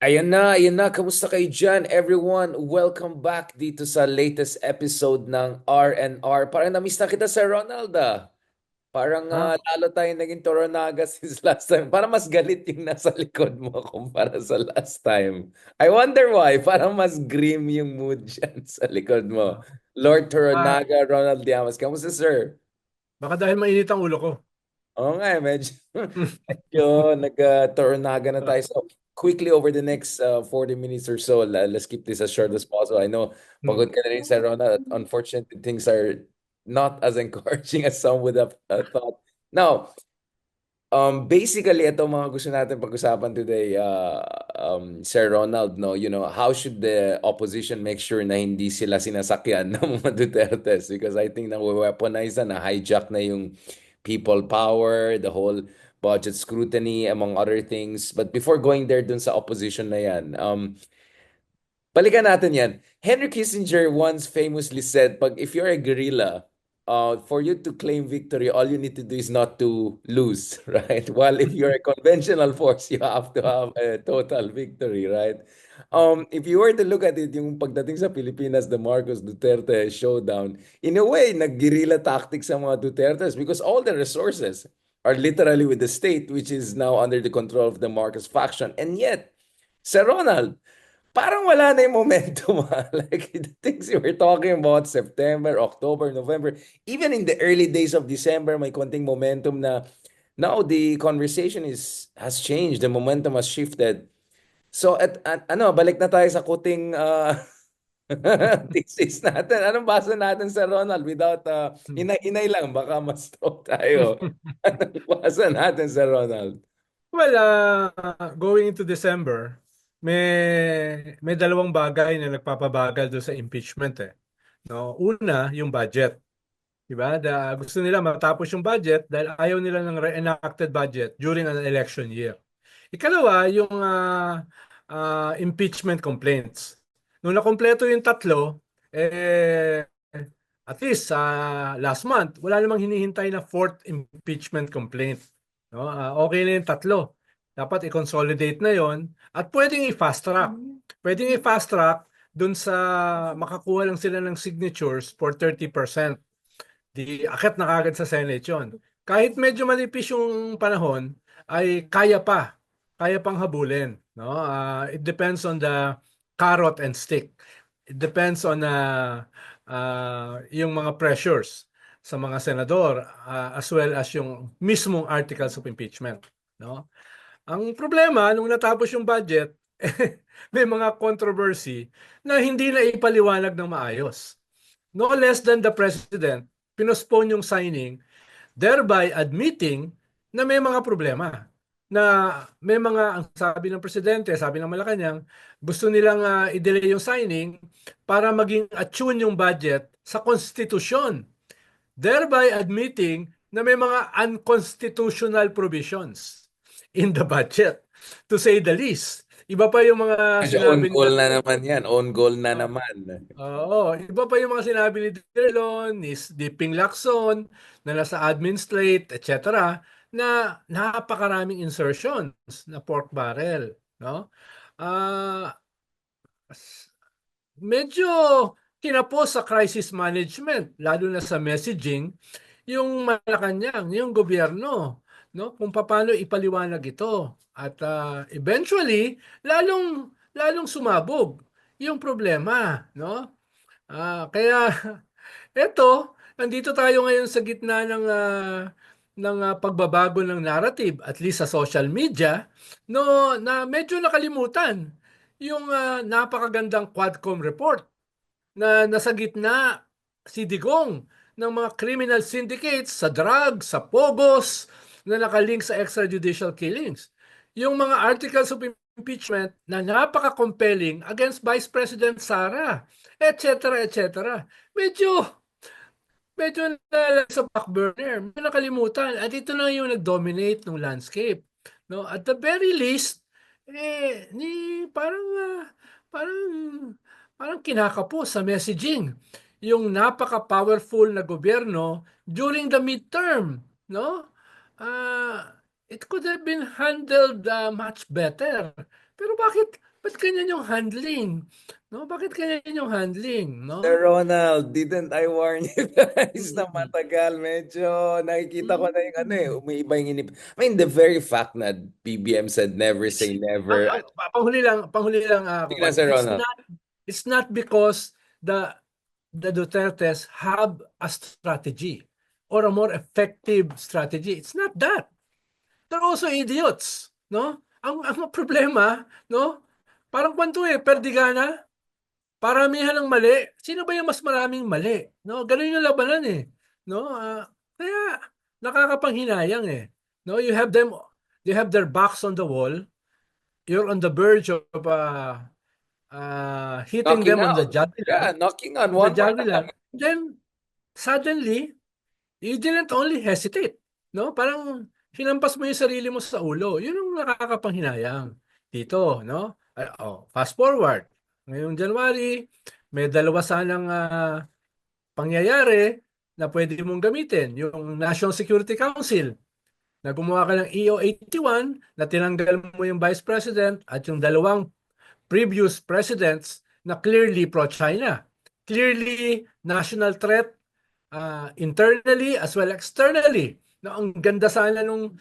Ayan na. Kamusta kayo dyan, everyone? Welcome back dito sa latest episode ng R&R. Parang na-miss na kita sa Ronald, ah. Parang Ah, lalo tayong naging Toronaga since last time. Parang mas galit yung nasa likod mo kumpara sa last time. I wonder why. Parang mas grim yung mood dyan sa likod mo. ah, Lord baka, Toronaga, Ronald Llamas. Kamusta, sir? baka dahil mainit ang ulo ko. Oo nga, medyo, medyo nag-tornaga na tayo. So, quickly over the next 40 minutes or so, let's keep this as short as possible. I know, Hmm. pagod ka na rin sa Rona. Unfortunately, things are not as encouraging as some would have thought. Now, basically, ito mga gusto natin pag-usapan today, Sir Ronald, no? How should the opposition make sure na hindi sila sinasakyan ng mga Dutertes? Because I think na weaponize na, hijack na yung people power, the whole budget scrutiny, among other things. But before going there dun sa opposition na yan, balikan natin yan. Henry Kissinger once famously said, pag if you're a guerrilla, for you to claim victory, all you need to do is not to lose, right? While if you're a conventional force, you have to have a total victory, right? If you were to look at it, yung pagdating sa Pilipinas, the Marcos Duterte showdown, in a way, nag-guerrilla tactics sa mga Dutertes because all the resources are literally with the state, which is now under the control of the Marcos faction. And yet, Sir Ronald, parang wala na yung momentum. Like the things you were talking about, September, October, November, even in the early days of December, may konting momentum na now the conversation has changed. The momentum has shifted. So ano, balik na tayo sa kuting thesis natin. Anong basa natin sa Ronald without inay-inay lang, baka ma-stroke tayo. Anong basa natin sa Ronald? Well, going into December, may dalawang bagay na nagpapabagal doon sa impeachment eh. No, una, yung budget. Diba? Gusto nila matapos yung budget dahil ayaw nila ng re-enacted budget during an election year. Ikalawa, yung impeachment complaints. Nung nakompleto yung tatlo, at least last month, wala namang hinihintay na fourth impeachment complaint. No? Okay na yung tatlo. Dapat i-consolidate na yon at pwedeng i-fast track. Pwedeng i-fast track dun sa makakuha lang sila ng signatures for 30%. Di akit na kagad sa Senate yun. Kahit medyo manipis yung panahon, ay kaya pa. Kaya pang habulin. No? It depends on the carrot and stick. It depends on yung mga pressures sa mga senador as well as yung mismong articles of impeachment. No? Ang problema, nung natapos yung budget, may mga controversy na hindi na ipaliwanag ng maayos. No less than the president pinospone yung signing, thereby admitting na may mga problema. Na may mga, ang sabi ng presidente, sabi ng Malacanang, gusto nilang i-delay yung signing para maging attune yung budget sa konstitusyon. Thereby admitting na may mga unconstitutional provisions in the budget, to say the least. Iba pa yung mga Kasi own sinabi goal nila. na naman yan. Own goal na naman. Oo, iba pa yung mga sinabi ni Dillon, ni Ping Lacson, na nasa administrate, etc., na napakaraming insertions na pork barrel, no? Ah, medyo kinapos sa crisis management, lalo na sa messaging, yung Malacanang, yung gobyerno, no? Kung paano ipaliwanag ito. At eventually, lalong sumabog yung problema, no? Kaya eto, nandito tayo ngayon sa gitna ng pagbabago ng narrative, at least sa social media, no, na medyo nakalimutan yung napakagandang Quadcom report na nasa gitna si Digong ng mga criminal syndicates sa drugs, sa pogos, na nakalink sa extrajudicial killings. Yung mga articles of impeachment na napaka-compelling against Vice President Sara, etc., etc. Medyo medyo na sa back burner, medyo nakalimutan. At ito na yung nag-dominate ng landscape. No? At the very least, parang, parang, parang kinakapos sa messaging yung napaka-powerful na gobyerno during the midterm. No? It could have been handled much better. Pero bakit bakit ganyan yung handling? No, bakit ganyan yung handling, Sir no? Ronald, didn't I warn you guys na Mm. matagal? Medyo nakikita ko na yung ano eh, Mm. umiiba yung inip. I mean, the very fact na BBM said never say never. Panghuli lang Sige na, Kwan. Sir Ronald. It's not because the Dutertes have a strategy or a more effective strategy. It's not that. They're also idiots, no? Ang problema, no? Parang kwanto perdigana, paramihan ng mali. Sino ba yung mas maraming mali? No, ganun yung labanan eh. No? Kaya nakakapanghinayang eh. No, you have their backs on the wall. You're on the verge of hitting Knocking them on the out. Yeah, jugular, knocking on the one by jugular. Then suddenly, you didn't only hesitate, no? Parang hinampas mo yung sarili mo sa ulo. Yun ang nakakapanghinayang dito, no? Fast forward. Ngayong January, may dalawa sanang pangyayari na pwede mong gamitin. Yung National Security Council na gumawa ka ng EO81 na tinanggal mo yung Vice President at yung dalawang previous presidents na clearly pro-China. Clearly national threat internally as well externally. Na ang ganda sana nung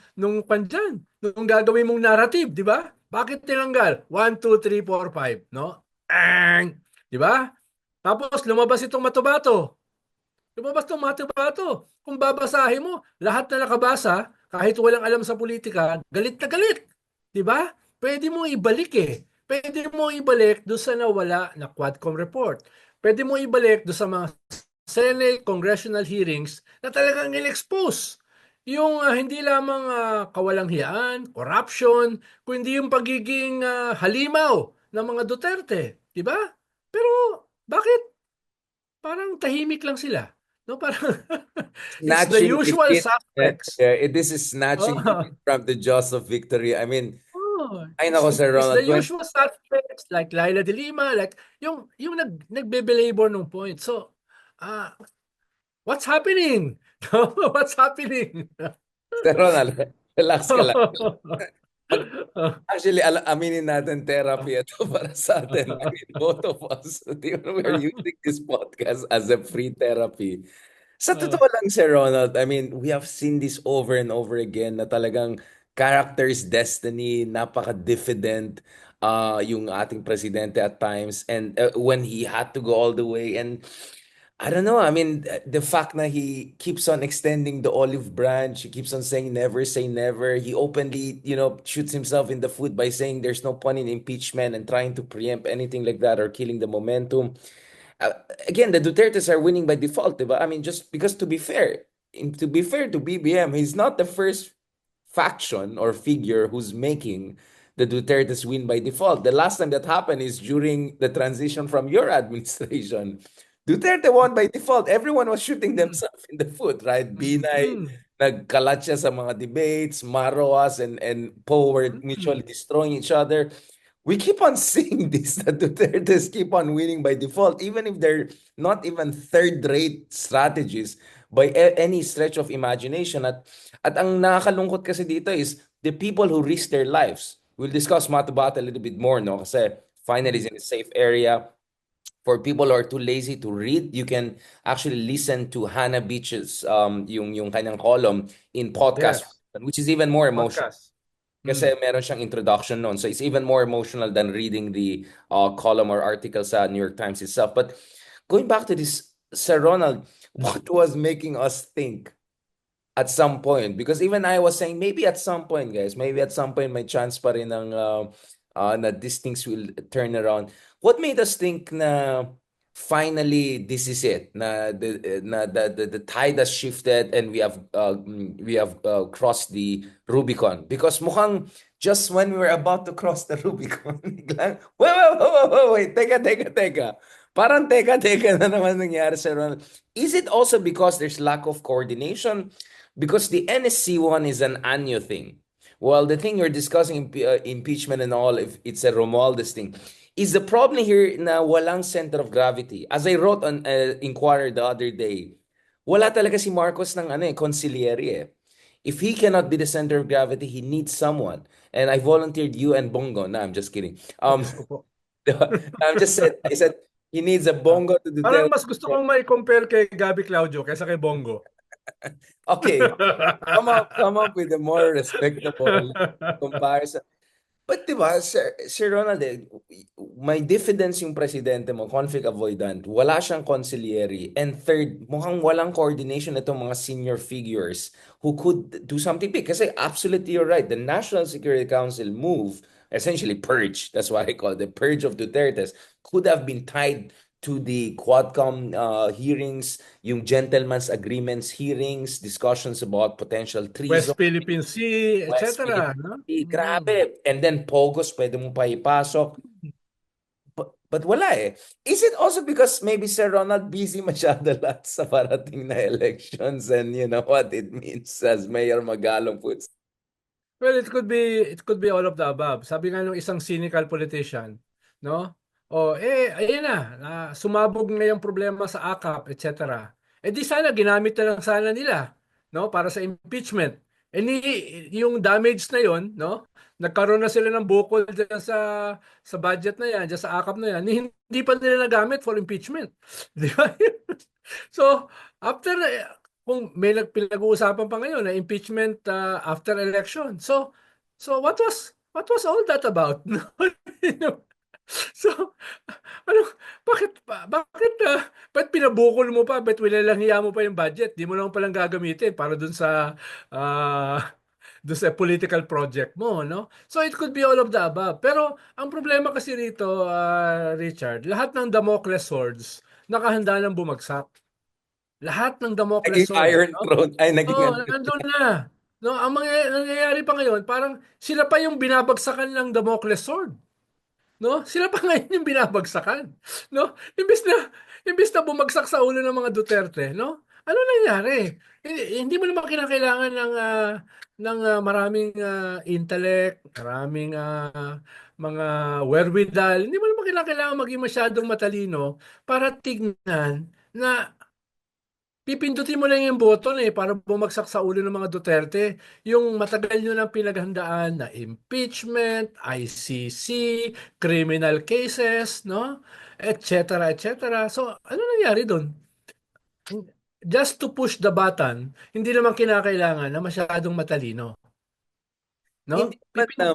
pandyan, nung gagawin mong narrative, di ba? Bakit tinanggal? 1, 2, 3, 4, 5, no? Di ba? Tapos lumabas itong Matubato. Lumabas itong Matubato. Kung babasahin mo, lahat na nakabasa, kahit walang alam sa politika, galit na galit. Di ba? Pwede mo ibalik eh. Pwede mo ibalik doon sa nawala na Quadcom report. Pwede mo ibalik doon sa mga Senate congressional hearings na talagang in-expose yung hindi lamang kawalang hiyaan, corruption, kundi yung pagiging halimaw ng mga Duterte, 'di ba? Pero bakit parang tahimik lang sila? No, parang it's the snatching usual defeat. suspects. This is snatching Oh, defeat from the jaws of victory. I mean, oh, ay nako, Sir it's the Ronald, usual suspects like Laila de Lima, like yung nagbebelabor ng point. So, uh, what's happening? What's happening? Sir Ronald, relax ka lang. Actually, aminin natin therapy ito para sa atin. I mean, both of us, we're using this podcast as a free therapy. Sa totoo lang, Sir Ronald, I mean, we have seen this over and over again na talagang character's destiny, napaka-diffident yung ating presidente at times. And when he had to go all the way and I don't know. I mean, the fact that he keeps on extending the olive branch, he keeps on saying never say never. He openly, shoots himself in the foot by saying there's no point in impeachment and trying to preempt anything like that or killing the momentum. Uh, Again, the Dutertes are winning by default, diba? I mean, just because to be fair to BBM, he's not the first faction or figure who's making the Dutertes win by default. The last time that happened is during the transition from your administration. Duterte won by default. Everyone was shooting themselves in the foot, right? Binay, Mm. nagkalat siya sa mga debates, Marroas and Poe were mutually destroying each other. We keep on seeing this, that Dutertes keep on winning by default, even if they're not even third-rate strategies by any stretch of imagination. At ang nakakalungkot kasi dito is the people who risk their lives. We'll discuss Matubat a little bit more, no? Kasi finally is in a safe area. For people who are too lazy to read, you can actually listen to Hannah Beach's yung kanyang column in podcast, Yes, which is even more emotional. podcast. Kasi Mm. meron siyang introduction noon. So it's even more emotional than reading the column or article sa New York Times itself. But going back to this, Sir Ronald, what was making us think at some point? Because even I was saying, maybe at some point, guys, maybe at some point may chance pa rin na these things will turn around. What made us think na finally this is it? The tide has shifted and we have crossed the Rubicon. Because mukhang just when we were about to cross the Rubicon, biglang, wait, teka. Parang teka na naman nangyari sa Ronald. Is it also because there's lack of coordination? Because the NSC one is an annual thing. Well, the thing you're discussing, impeachment and all, if it's a Romualdez thing, is the problem here na walang center of gravity. As I wrote on Inquirer the other day, wala talaga si Marcos ng conciliary eh. If he cannot be the center of gravity, he needs someone. And I volunteered you and Bongo. No, I'm just kidding. Diyos ko po. I'm just said I said he needs a Ah, Bongo to Parang Duterte. mas gusto kong mai-compare kay Gabby Claudio kaysa kay Bongo. Okay, come up with a more respectable comparison. But diba, Sir Ronald, may diffidence yung presidente mo, conflict avoidant, wala siyang consigliere, and third, mukhang walang coordination itong mga senior figures who could do something big. Kasi absolutely you're right, the National Security Council move, essentially purge, that's why I call it the purge of Duterte's, could have been tied to the Quadcom hearings, yung gentleman's agreements hearings, discussions about potential treason, West Philippine Sea, West etc. No? Philippine Sea, Mm. grabe. And then Pogos, pwede mo pa ipasok. But wala eh. Is it also because maybe Sir Ronald busy masyado lahat sa parating na elections and you know what it means as Mayor Magalong puts. Well, it could be all of the above. Sabi nga ng isang cynical politician, no? O ayun na, sumabog na yung problema sa AKAP, etc. Eh di sana ginamit na lang sana nila, no, para sa impeachment. Eh yung damage na yon, no? Nagkaroon na sila ng bukol dyan sa budget na yan, dyan sa AKAP na yan, hindi pa nila nagamit for impeachment. Di ba? So, after kung may pinag-uusapan pa ngayon na impeachment after election. So what was all that about? You know? So ano bakit pinabukol mo pa, bakit wilalang mo pa yung budget? Di mo lang palang gagamitin para ah, dun sa political project mo, no? So it could be all of the above. Pero ang problema kasi rito, Richard, lahat ng Damocles swords nakahanda ng bumagsak. Lahat ng Damocles Naging swords, Iron no? Throne. Ay, naging Oo, ano. nandun na. No, ang nangyayari pa ngayon, parang sila pa yung binabagsakan ng Damocles sword, no? Sila pa ngayon yung binabagsakan, no? Imbes na bumagsak sa ulo ng mga Duterte, no? Ano nangyari? Hindi mo naman kinakailangan ng maraming intellect, maraming mga wherewithal. Hindi mo naman kinakailangan maging masyadong matalino para tignan na pipindutin mo lang yung button para bumagsak sa ulo ng mga Duterte yung matagal nyo nang pinaghandaan na impeachment, ICC, criminal cases, no? Et cetera, et cetera. So, ano nangyari doon? Just to push the button, hindi naman kinakailangan na masyadong matalino, Hindi no? naman na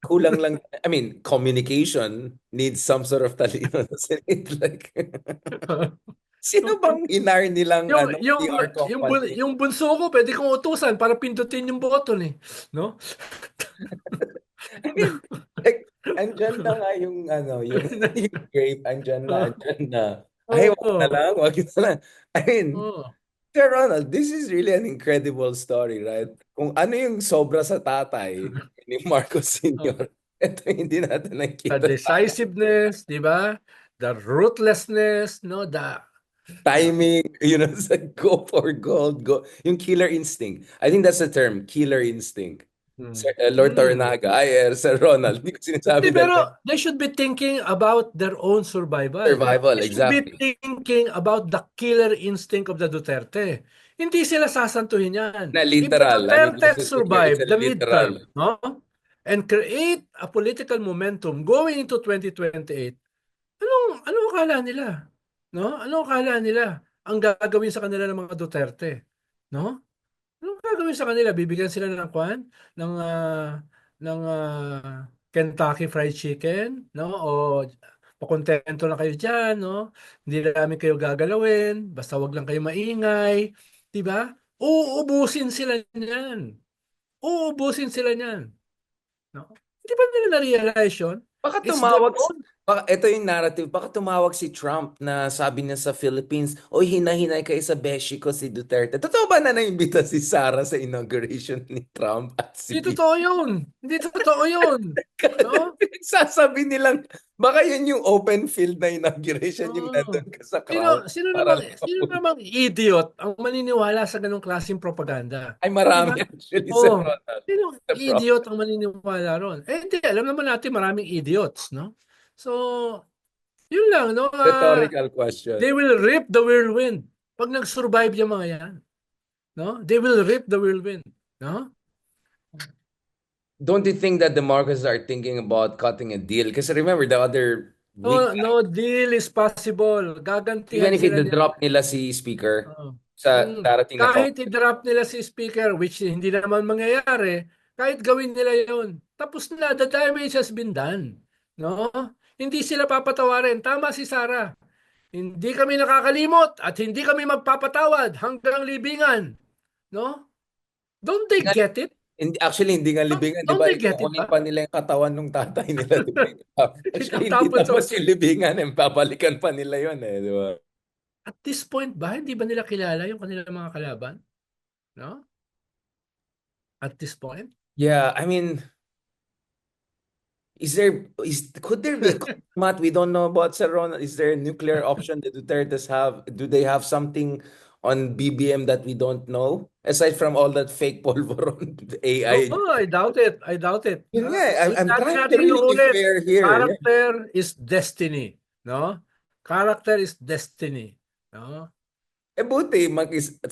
kulang lang. I mean, communication needs some sort of talino. Doesn't it? Like, sino bang hinar nilang yung ano, yung PR yung company? yung bunso ko pwede kong utusan para pindutin yung button no? I mean, like, andyan na nga yung, ano, yung grape, andyan na. Ay, wag na Oo. lang, wag na lang. I mean, Oo. Sir Ronald, this is really an incredible story, right? Kung ano yung sobra sa tatay ni Marcos Oo. Sr., ito hindi natin The nakikita sa decisiveness, di ba? The ruthlessness, no? timing, sa go for gold, go, yung killer instinct. I think that's the term, killer instinct. Hmm. Sir, Lord Hmm. Tornaga, Sir Ronald, hindi ko Hindi, sinasabi that pero they should be thinking about their own survival. survival, They should be exactly. thinking about the killer instinct of the Duterte. Hindi sila sasantuhin yan. Na If the literal, I mean, Duterte just to clear, it's survive a the literal. midterm, no? And create a political momentum going into 2028, anong akala nila? No? Anong akala nila ang gagawin sa kanila ng mga Duterte? No? Anong gagawin sa kanila? Bibigyan sila ng kwan? Ng Kentucky Fried Chicken? No? O pakontento lang kayo dyan, no? Hindi namin kayo gagalawin, basta wag lang kayo maingay. Diba? Uubusin sila niyan. Uubusin sila niyan. No? Hindi ba nila na-realize yun? Baka It's their tumawag, own. ito yung narrative, baka tumawag si Trump na sabi niya sa Philippines, oy, hinahinay kayo sa beshi ko si Duterte. Totoo ba na naimbita si Sara sa inauguration ni Trump at si Hindi Pete? totoo yun. Hindi totoo yun. No? Pinagsasabi nilang, baka yun yung open field na inauguration, yung Oo. nandun ka sa Sino crowd sino para namang lang sino namang idiot ang maniniwala sa ganong klaseng propaganda? Ay, 'Di ba? marami actually, Sir Oh, Ronald. sinong The problem. idiot ang maniniwala ron? Hindi, alam naman natin maraming idiots, no? So, yun lang, no? Rhetorical question. They will reap the whirlwind. Pag nag-survive yung mga yan, no? They will reap the whirlwind. no? Don't you think that the Marcos are thinking about cutting a deal? Because remember, the other week, No, no deal is possible. even Gagantihan if sila niyan. i-drop nila si Speaker Oo. sa darating na Kahit Congress. i-drop nila si speaker, which hindi naman mangyayari, kahit gawin nila yon, tapos na, the damage has been done. No? Hindi sila papatawarin. Tama si Sarah. Hindi kami nakakalimot at hindi kami magpapatawad hanggang libingan. No? Don't Hindi they nga, get it? actually, hindi nga libingan, di Don't ba? they get it Kukunin ba? pa nila yung katawan ng tatay nila, di ba? Actually, hindi Itatapon sa... tapos yung libingan, eh. Babalikan pa nila yun, eh, di ba? At this point ba, hindi ba nila kilala yung kanilang mga kalaban? No? At this point? Yeah, I mean, could there be a Matt, we don't know about Sir Ronald. Is there a nuclear option that Duterte's have? Do they have something on BBM that we don't know? Aside from all that fake polvoron No, AI. I doubt it. I doubt it. Yun nga, I'm Lagi trying to natin really be inuulit, fair here. Yeah. character is destiny. No? Character is destiny. No? Buti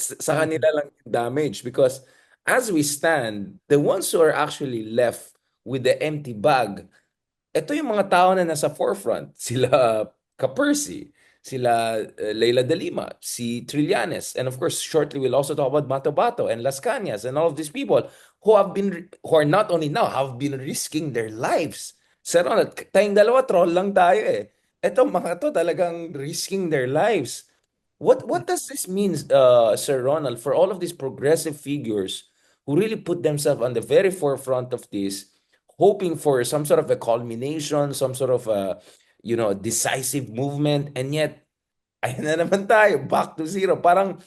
sa kanila Mm. lang yung damage because as we stand, the ones who are actually left with the empty bag, ito yung mga tao na nasa forefront. Sila Kapersi, sila Leila de Lima, si Trillanes, and of course, shortly we'll also talk about Matabato and Las Cañas and all of these people who are not only now, have been risking their lives. Sir Ronald, tayong dalawa, troll lang tayo eh. Ito, mga to talagang risking their lives. What does this mean, Sir Ronald, for all of these progressive figures who really put themselves on the very forefront of this, hoping for some sort of a culmination, some sort of a, decisive movement, and yet, ayun na naman tayo, back to zero. Parang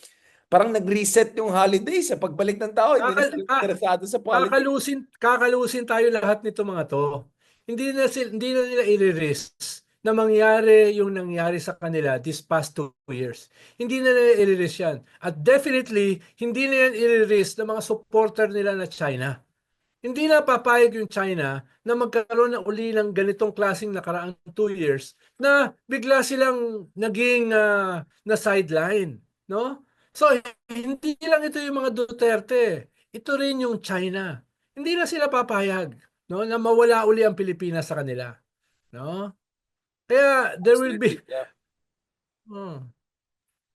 nag-reset yung holiday sa pagbalik ng tao, hindi na Kakal, sila ka, interesado sa politics. kakalusin tayo lahat nito mga to. Hindi na nila i-risk na mangyari yung nangyari sa kanila this past 2 years. Hindi na nila i-risk yan. At definitely, hindi na yan i-risk ng mga supporter nila na China. Hindi na papayag yung China na magkaroon ng uli ng ganitong klaseng nakaraang 2 years na bigla silang naging na sideline, no? So hindi lang ito yung mga Duterte, ito rin yung China. Hindi na sila papayag, no, na mawala uli ang Pilipinas sa kanila, no? Kaya there will be Absolutely. Yeah. oh,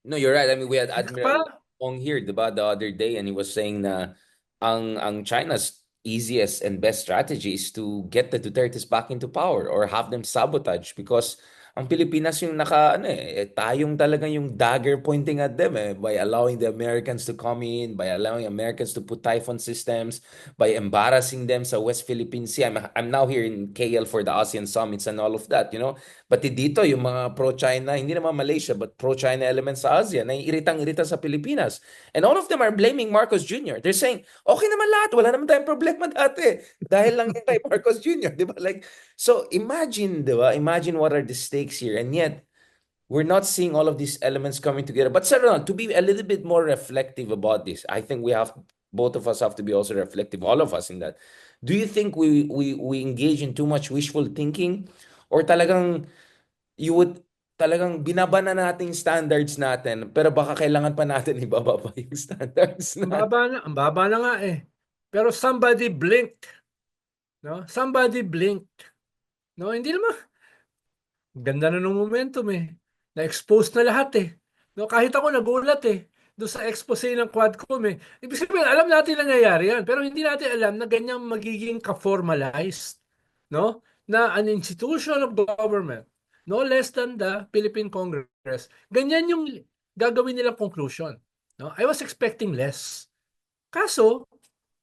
No, you're right. I mean, we had pa, Admiral Ong here, diba, the other day, and he was saying na ang China's easiest and best strategy is to get the Dutertes back into power or have them sabotage because ang Pilipinas yung tayong talaga yung dagger pointing at them by allowing the Americans to come in, by allowing Americans to put typhoon systems, by embarrassing them sa West Philippine Sea. I'm now here in KL for the ASEAN summits and all of that, you know. Pati dito, yung mga pro-China, hindi naman Malaysia, but pro-China elements sa ASEAN, na iritang-irita sa Pilipinas. And all of them are blaming Marcos Jr. They're saying, okay naman lahat, wala naman tayong problema dati. Dahil lang yan kay Marcos Jr., di ba? Like, so imagine, di ba? Imagine what are the stakes here. And yet, we're not seeing all of these elements coming together. But Sir Ronald, to be a little bit more reflective about this, I think both of us have to be also reflective, all of us in that. Do you think we engage in too much wishful thinking? Or talagang talagang binaba na natin yung standards natin, pero baka kailangan pa natin ibababa yung standards natin. ang baba na nga eh. Pero somebody blinked, no? Somebody blinked. No, hindi naman. Ganda na ng momentum eh. Na-expose na lahat eh. No, kahit ako nagulat eh. Doon sa expose ng Quadcom eh. Ibig sabihin, alam natin nangyayari yan. Pero hindi natin alam na ganyang magiging ka-formalized. No? Na an institution of government, no less than the Philippine Congress, ganyan yung gagawin nilang conclusion. No? I was expecting less. Kaso,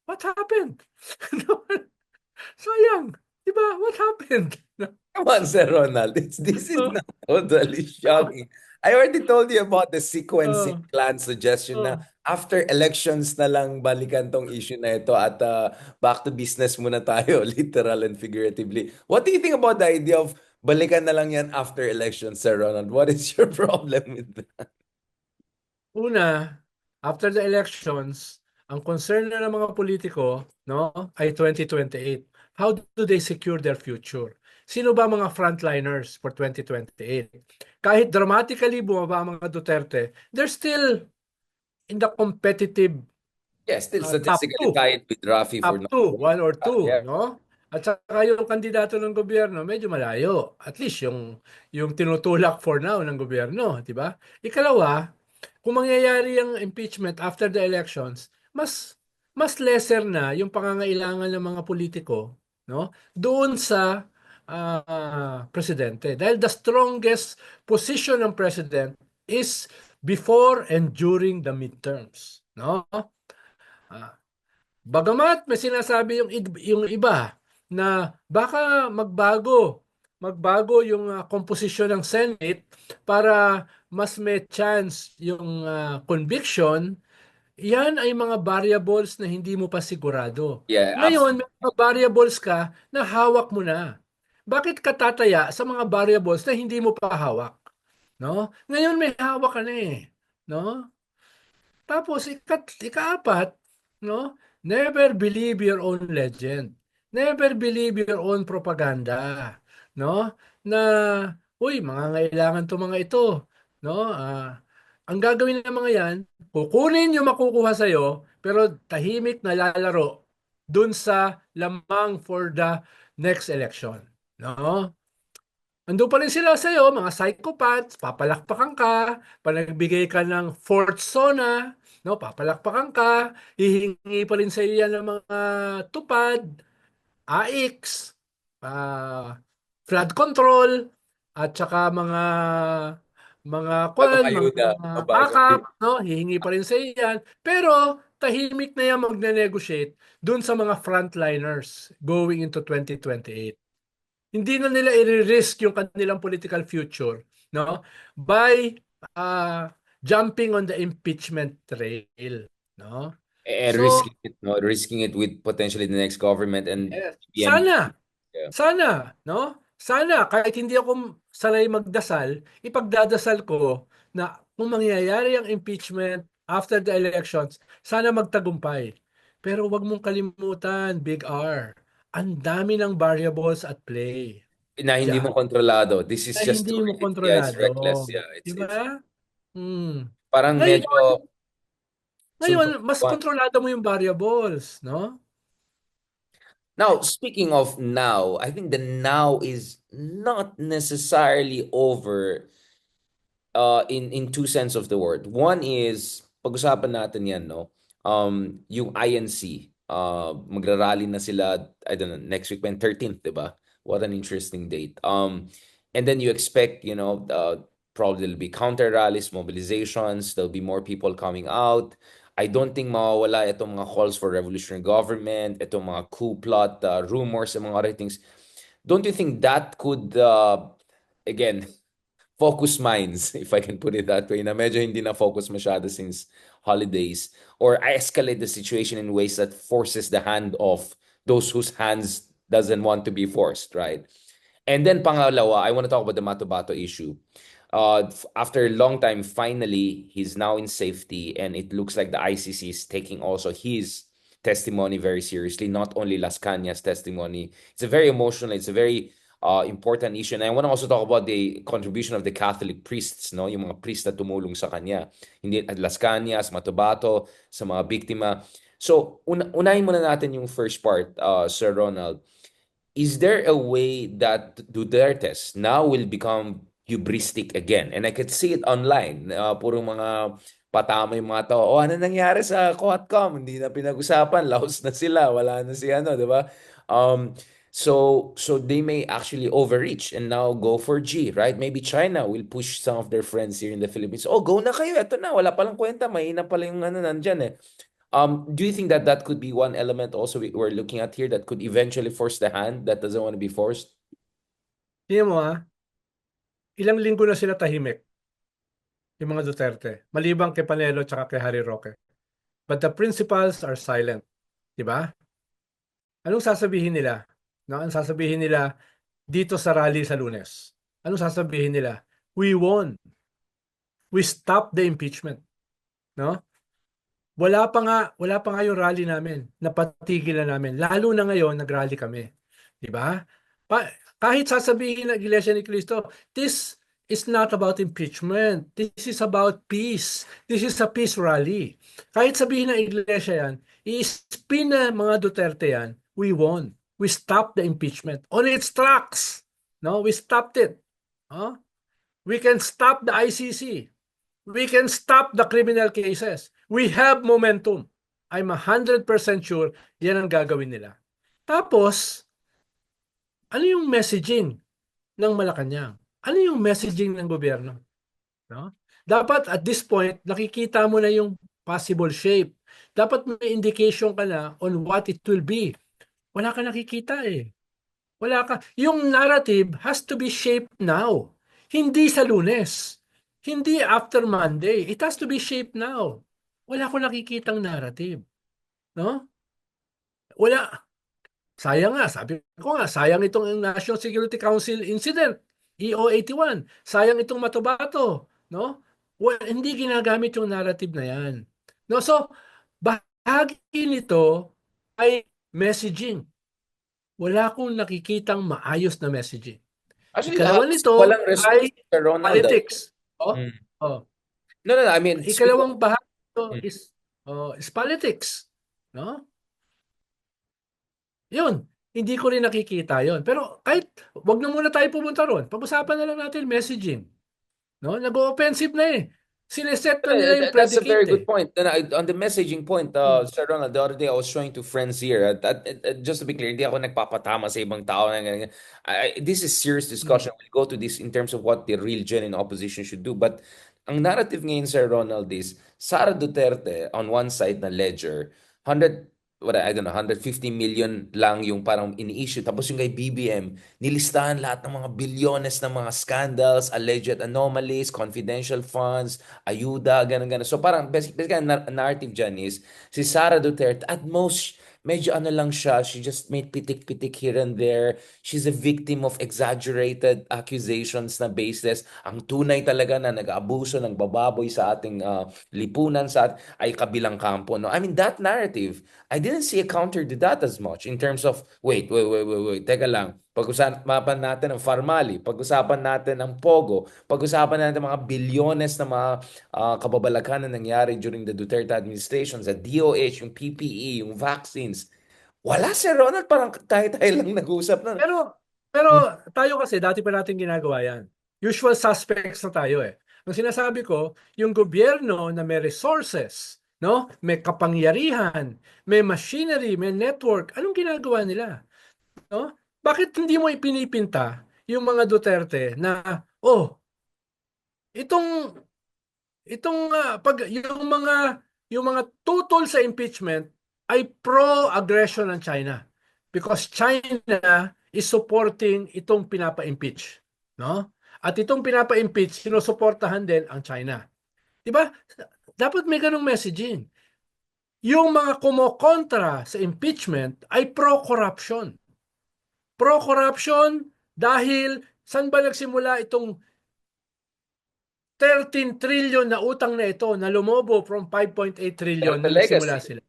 what happened? Sayang. Diba? What happened? Come on, Sir Ronald. This is not totally shocking. I already told you about the sequencing Oh, plan suggestion na oh. after elections na lang balikan tong issue na ito at back to business muna tayo, literal and figuratively. What do you think about the idea of balikan na lang yan after elections, Sir Ronald? What is your problem with that? Una, after the elections, ang concern na ng mga politiko, no, ay 2028. How do they secure their future? Sino ba mga frontliners for 2028? Kahit dramatically bumaba ang mga Duterte, they're still in the competitive Yeah, still top statistically 2. tied with Rafi for Up number to, one. one or two, Yeah. no? At saka yung kandidato ng gobyerno, medyo malayo. At least yung tinutulak for now ng gobyerno, di ba? Ikalawa, kung mangyayari ang impeachment after the elections, mas lesser na yung pangangailangan ng mga politiko, no? Doon sa presidente. Dahil the strongest position ng president is before and during the midterms, no? Ah, Bagamat may sinasabi yung iba na baka magbago yung komposisyon ng Senate para mas may chance yung conviction, yan ay mga variables na hindi mo pa sigurado. Yeah, Ngayon, absolutely. may mga variables ka na hawak mo na. Bakit ka tataya sa mga variables na hindi mo pa hawak? No? Ngayon may hawak ka na eh. No? Tapos ikaapat, no? Never believe your own legend. Never believe your own propaganda, no? Na uy, mangangailangan 'to mga ito, no? Ang gagawin ng mga 'yan, kukunin yung makukuha sa pero tahimik na lalaro dun sa lamang for the next election, no? Ando pa rin sila sa iyo, mga psychopaths, papalakpakan ka, pag nagbigay ka ng fourth sona, no, papalakpakan ka, hihingi pa rin sa iyo yan ng mga tupad, AIX, ah, flood control, at saka mga kwan, mga Bagong backup, ayuda. no, hihingi pa rin sa iyo yan. Pero tahimik na yan magne-negotiate dun sa mga frontliners going into 2028. Hindi na nila i-risk yung kanilang political future, no? By uh, jumping on the impeachment trail, no? And So, risking it, no? Risking it with potentially the next government and yes. BBM. Yeah. Sana, no? Sana kahit hindi ako sanay magdasal, ipagdadasal ko na kung mangyayari ang impeachment after the elections, sana magtagumpay. Pero wag mong kalimutan, Big R, ang dami ng variables at play. Na hindi mo Diyan. kontrolado. This Na is just hindi too, mo yeah, it's kontrolado. reckless. Yeah, Di it's ba? Hmm. parang Ngayon, medyo ngayon, mas suntukan. kontrolado mo yung variables, no? Now, speaking of now, I think the now is not necessarily over in two sense of the word. One is pag-usapan natin 'yan, no. Yung INC, magrarally na sila, I don't know, next week, 13th, 'di ba? What an interesting date. And then you expect, probably there'll be counter rallies, mobilizations, there'll be more people coming out. I don't think mawawala itong mga calls for revolutionary government, itong mga coup plot, rumors, and mga other things. Don't you think that could, again, focus minds, if I can put it that way, na medyo hindi na focus masyado since holidays, or I escalate the situation in ways that forces the hand of those whose hands doesn't want to be forced, right? And then pangalawa, I want to talk about the Matabato issue. After a long time, finally, he's now in safety, and it looks like the ICC is taking also his testimony very seriously, not only Las Cañas' testimony. It's a very emotional, it's a very important issue. And I want to also talk about the contribution of the Catholic priests, no? Yung mga priest na tumulong sa kanya. Hindi at Las Cañas, Matabato, sa mga biktima. So, unahin muna natin yung first part, Sir Ronald. Is there a way that Duterte's now will become hubristic again? And I could see it online. Puro mga patama yung mga tao. Oh, ano nangyari sa Quadcom? Hindi na pinag-usapan. Laos na sila. Wala na si ano, di ba? Um, so they may actually overreach and now go for G, right? Maybe China will push some of their friends here in the Philippines. Oh, go na kayo. Ito na. Wala palang kwenta. Mahina pala yung ano nandyan eh. Do you think that that could be one element also we're looking at here that could eventually force the hand that doesn't want to be forced? Tingnan mo ilang linggo na sila tahimik, yung mga Duterte. Maliban kay Panelo at kay Harry Roque. But the principals are silent. Di ba? Anong sasabihin nila? No? Anong sasabihin nila dito sa rally sa Lunes? Anong sasabihin nila? We won. We stopped the impeachment. No? Wala pa nga yung rally namin. Napatigil na namin. Lalo na ngayon, nag-rally kami. Di ba? Pa, kahit sasabihin ng Iglesia ni Cristo, this is not about impeachment. This is about peace. This is a peace rally. Kahit sabihin ng iglesia yan, i-spin na mga Duterte yan, we won. We stopped the impeachment on its tracks. No, we stopped it. Huh? We can stop the ICC. We can stop the criminal cases. We have momentum. I'm 100% sure yan ang gagawin nila. Tapos, ano yung messaging ng Malacanang? Ano yung messaging ng gobyerno? No? Dapat at this point, nakikita mo na yung possible shape. Dapat may indication ka na on what it will be. Wala ka nakikita eh. Wala ka. Yung narrative has to be shaped now. Hindi sa Lunes. Hindi after Monday. It has to be shaped now. Wala ko nakikitang narrative. No? Wala. Sayang nga, sabi ko nga, sayang itong National Security Council incident, EO81. Sayang itong Matabato, no? Well, hindi ginagamit yung narrative na yan. No, so bahagi nito ay messaging. Wala akong nakikitang maayos na messaging. Actually, Ikalawa halos nito walang response, ay Sir Ronald. politics. Oh, Mm. oh. No, no, no. I mean, Ikalawang bahagi nito Mm. is politics, no? Yun, hindi ko rin nakikita yon. Pero kahit wag na muna tayo pumunta ron. Pag-usapan na lang natin messaging. No? Nag-o-offensive na eh. Sineset na nila yung That's a very predicate good eh. point. On the messaging point, Hmm. Sir Ronald, the other day I was showing to friends here. Just to be clear, hindi ako nagpapatama sa ibang tao. This is serious Hmm. discussion. We'll go to this in terms of what the real genuine opposition should do. But ang narrative ngayon, Sir Ronald, is Sara Duterte on one side na ledger, 100, what I don't know, 150 million lang yung parang ini-issue. Tapos yung kay BBM, nilistahan lahat ng mga bilyones ng mga scandals, alleged anomalies, confidential funds, ayuda, ganun-ganun. So parang basically ang narrative dyan is si Sara Duterte at most medyo ano lang siya, she just made pitik-pitik here and there. She's a victim of exaggerated accusations na baseless. Ang tunay talaga na nag-aabuso ng bababoy sa ating lipunan ay kabilang kampo. No? I mean, that narrative, I didn't see a counter to that as much in terms of, wait, teka lang. Pag-usapan natin ng Farmali, pag-usapan natin ng Pogo, pag-usapan natin mga bilyones na mga kababalaghan na nangyari during the Duterte administration sa DOH, yung PPE, yung vaccines. Wala si Ronald, parang tayo-tayo lang nag-uusap na. Pero, pero Hmm. tayo kasi dati pa natin ginagawa yan. Usual suspects na tayo eh. Ang sinasabi ko, yung gobyerno na may resources, no? May kapangyarihan, may machinery, may network, anong ginagawa nila? No? Bakit hindi mo ipinipinta yung mga Duterte na, oh, itong pag yung mga tutol sa impeachment ay pro-aggression ng China because China is supporting itong pinapa-impeach, no? At itong pinapa-impeach sinusuportahan din ang China. 'Di ba? Dapat may ganung messaging. Yung mga kumokontra sa impeachment ay pro-corruption. Pro-corruption dahil saan ba nagsimula itong 13 trillion na utang na ito na lumobo from 5.8 trillion Duterte nung nagsimula legacy. sila.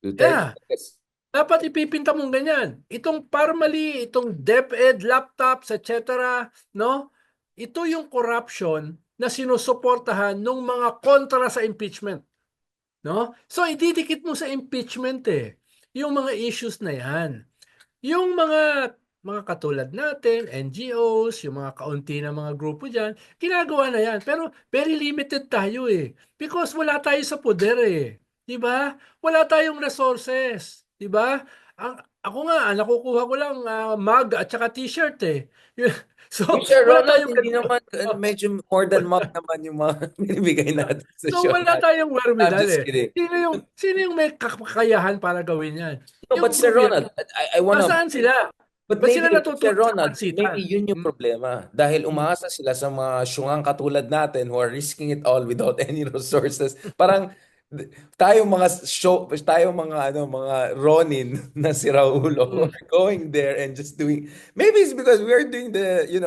Duterte Yeah, legacy. dapat ipipinta mong ganyan. Itong Parmali, itong DepEd, laptops, etc., no? Ito yung corruption na sinusuportahan ng mga kontra sa impeachment, no? So ididikit mo sa impeachment eh yung mga issues na yan. Yung mga katulad natin, NGOs, yung mga kaunti na mga grupo diyan, ginagawa na yan. Pero very limited tayo eh. Because wala tayo sa poder eh. 'Di ba? Wala tayong resources, 'di ba? Ako nga, nakukuha ko lang mug at saka t-shirt eh. So, Sir wala Ronald, tayong hindi ganito. naman, medyo more than mug naman yung mga binibigay natin sa So, show wala natin. tayong I'm wherewithal just eh. kidding. Sino yung may kakayahan para gawin yan? No, but Yung Sir gobyerno. Ronald, I wanna. Nasaan sila? But Ba't sila maybe, Sir natutulog sa Ronald, maybe pansitan? yun yung problema. Dahil umaasa sila sa mga syungang katulad natin who are risking it all without any resources. Parang tayo mga mga Ronin na si Raulo who Mm. are going there and just doing. Maybe it's because we're doing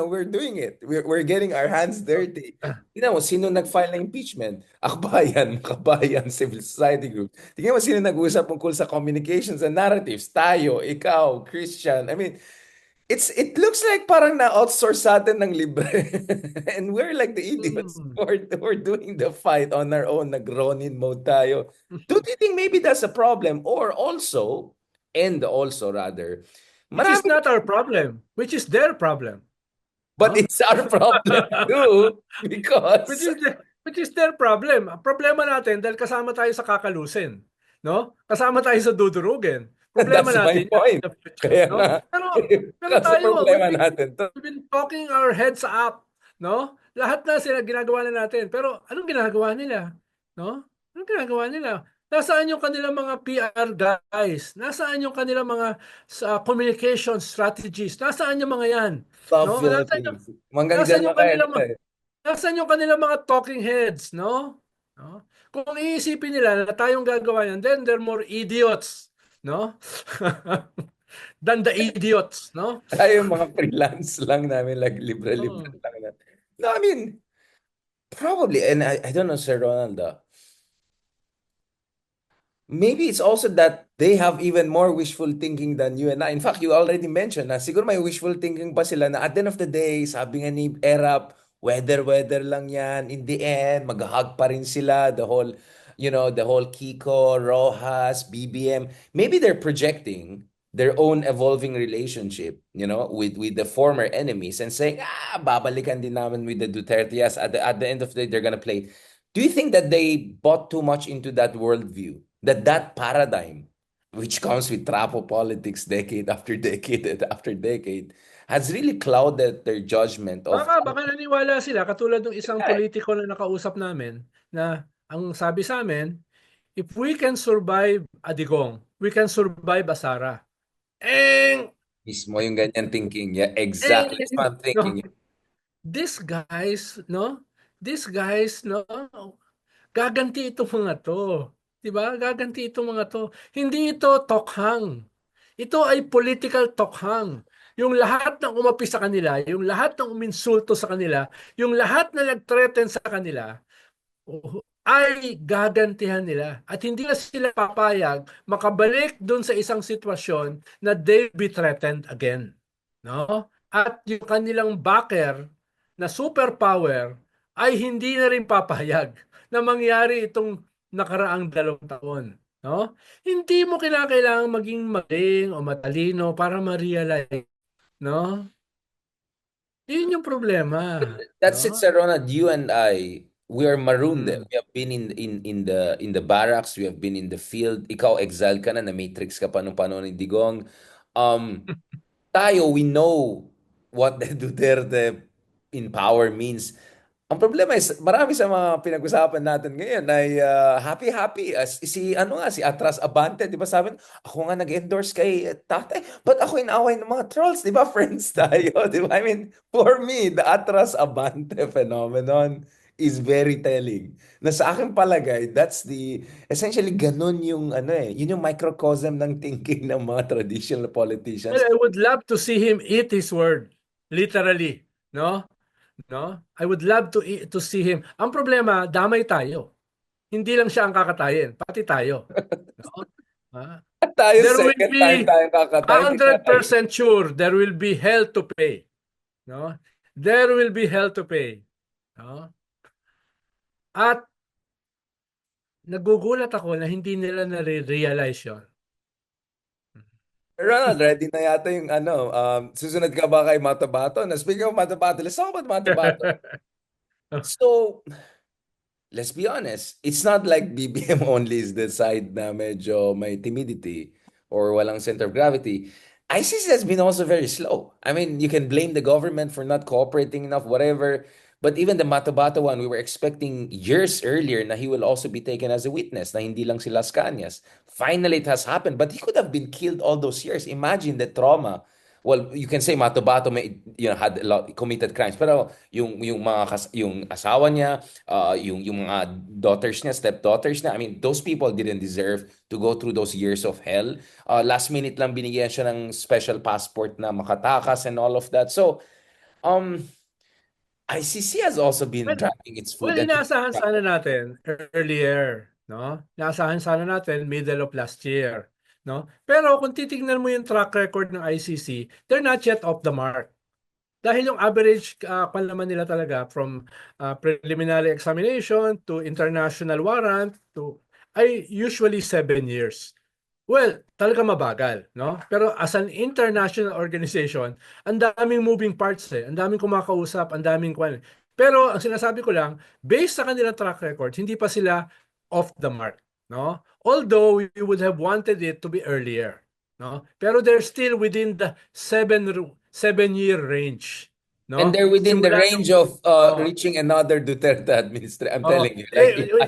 we're doing it. We're getting our hands dirty. Tingnan mo, sino nag-file ng impeachment? Akbayan, Kabayan, Civil Society Group. Tingnan mo, sino nag-usap tungkol sa communications and narratives? Tayo, ikaw, Christian. I mean, it looks like parang na-outsource sa atin ng libre. And we're like the idiots. Mm. We're doing the fight on our own. Nag-Ronin mode tayo. Don't you think maybe that's a problem? Or also, and also rather, Which is marami, not our problem, which is their problem, but no? it's our problem too Which because is which is their problem. Ang problema natin dahil kasama tayo sa kakalusin, no? Kasama tayo sa dudurugin. Problema that's my natin yan in point. the future, Kaya nga, no? Pero kasi tayo, problema natin to. we've been talking our heads up, no? Lahat na sila ginagawa na natin. Pero anong ginagawa nila? No? Anong ginagawa nila? Nasaan yung kanilang mga PR guys? Nasaan yung kanilang mga communication strategies? Nasaan yung mga yan? Love No? Philippines. Hanggang dyan Nasaan yung lang kaya kanilang nila eh. Nasaan yung kanilang mga talking heads, no? No? Kung iisipin nila na tayong gagawa yan, then they're more idiots, no? Than the idiots, no? Tayo yung mga freelance lang namin, like libre-libre Oh. lang na. No, I mean, probably, and I don't know, Sir Ronald, maybe it's also that they have even more wishful thinking than you and I. In fact, you already mentioned na siguro may wishful thinking pa sila na at the end of the day, sabi nga ni Erap, weather lang yan. In the end, mag-hug pa rin sila. The whole Kiko, Rojas, BBM. Maybe they're projecting their own evolving relationship, with the former enemies and saying, babalikan din namin with the Duterte. Yes, at the end of the day, they're gonna play. Do you think that they bought too much into that worldview? That paradigm, which comes with trapo politics decade after decade and after decade, has really clouded their judgment of Baka naniwala sila katulad ng isang politiko na nakausap namin na ang sabi sa amin, if we can survive Adigong, we can survive Asara. Eh, mismo yung ganyan thinking. Yeah, eh, exactly. That's what I'm no, thinking. these guys, no? These guys, no? Gaganti itong mga to. 'Di ba? Gaganti itong mga to. Hindi ito tokhang. Ito ay political tokhang. Yung lahat ng umapi sa kanila, yung lahat ng uminsulto sa kanila, yung lahat na nag-threaten sa kanila, ay gagantihan nila. At hindi na sila papayag makabalik dun sa isang sitwasyon na they be threatened again. No? At yung kanilang backer na superpower ay hindi na rin papayag na mangyari itong nakaraang 2 taon. No? Hindi mo kinakailangan maging magaling o matalino para ma-realize. No? Yun yung problema. That's it, No? Sir Ronald. You and I, we are marooned. Mm. We have been in the barracks. We have been in the field. Ikaw, exile ka na Matrix ka pa nung panahon ni Digong. Um, Tayo, we know what the Duterte in power means. Ang problema is, marami sa mga pinag-usapan natin ngayon ay happy-happy. Si Atras Abante, di ba sabi, ako nga nag-endorse kay tatay, but ako inaway ng mga trolls, di ba? Friends tayo, di ba? I mean, for me, the Atras Abante phenomenon is very telling. Na sa aking palagay, essentially ganun yung, yun yung microcosm ng thinking ng mga traditional Well, politicians. I would love to see him eat his word. Literally. No? No? I would love to see him. Ang problema, damay tayo. Hindi lang siya ang kakatayin, pati tayo. No? Ah, At tayo, there will second time be tayong kakatay, hindi tayo. 100% sure there will be hell to pay. No? There will be hell to pay. No? At nagugulat ako na hindi nila na-realize yun. Ronald, ready na yata yung susunod ka ba kay Matabato? Na speaking of Matabato, let's talk about Matabato. So, let's be honest, it's not like BBM only is the side na medyo may timidity or walang center of gravity. ICC has been also very slow. I mean, you can blame the government for not cooperating enough, whatever. But even the Matabato one, we were expecting years earlier na he will also be taken as a witness, na hindi lang si Las Cañas. Finally, it has happened. But he could have been killed all those years. Imagine the trauma. Well, you can say Matabato had a lot committed crimes, pero yung asawa niya, yung mga daughters niya, stepdaughters niya, I mean, those people didn't deserve to go through those years of hell. Last minute lang binigyan siya ng special passport na makatakas and all of that. So, ICC has also been Well, dragging its well, foot. And inaasahan sana natin earlier, no? Inaasahan sana natin middle of last year. no? Pero kung titingnan mo yung track record ng ICC, they're not yet off the mark. Dahil yung average naman nila talaga from preliminary examination to international warrant to ay usually 7 years. Well, talaga mabagal, no? Pero as an international organization, ang daming moving parts eh. Ang daming kumakausap, ang daming kwan. Pero ang sinasabi ko lang, based sa kanilang track record, hindi pa sila off the mark, no? Although we would have wanted it to be earlier, no? Pero they're still within the 7-year range, And no? they're within the Simula range nung of oh, reaching another Duterte administration. I'm oh, telling you, like if I,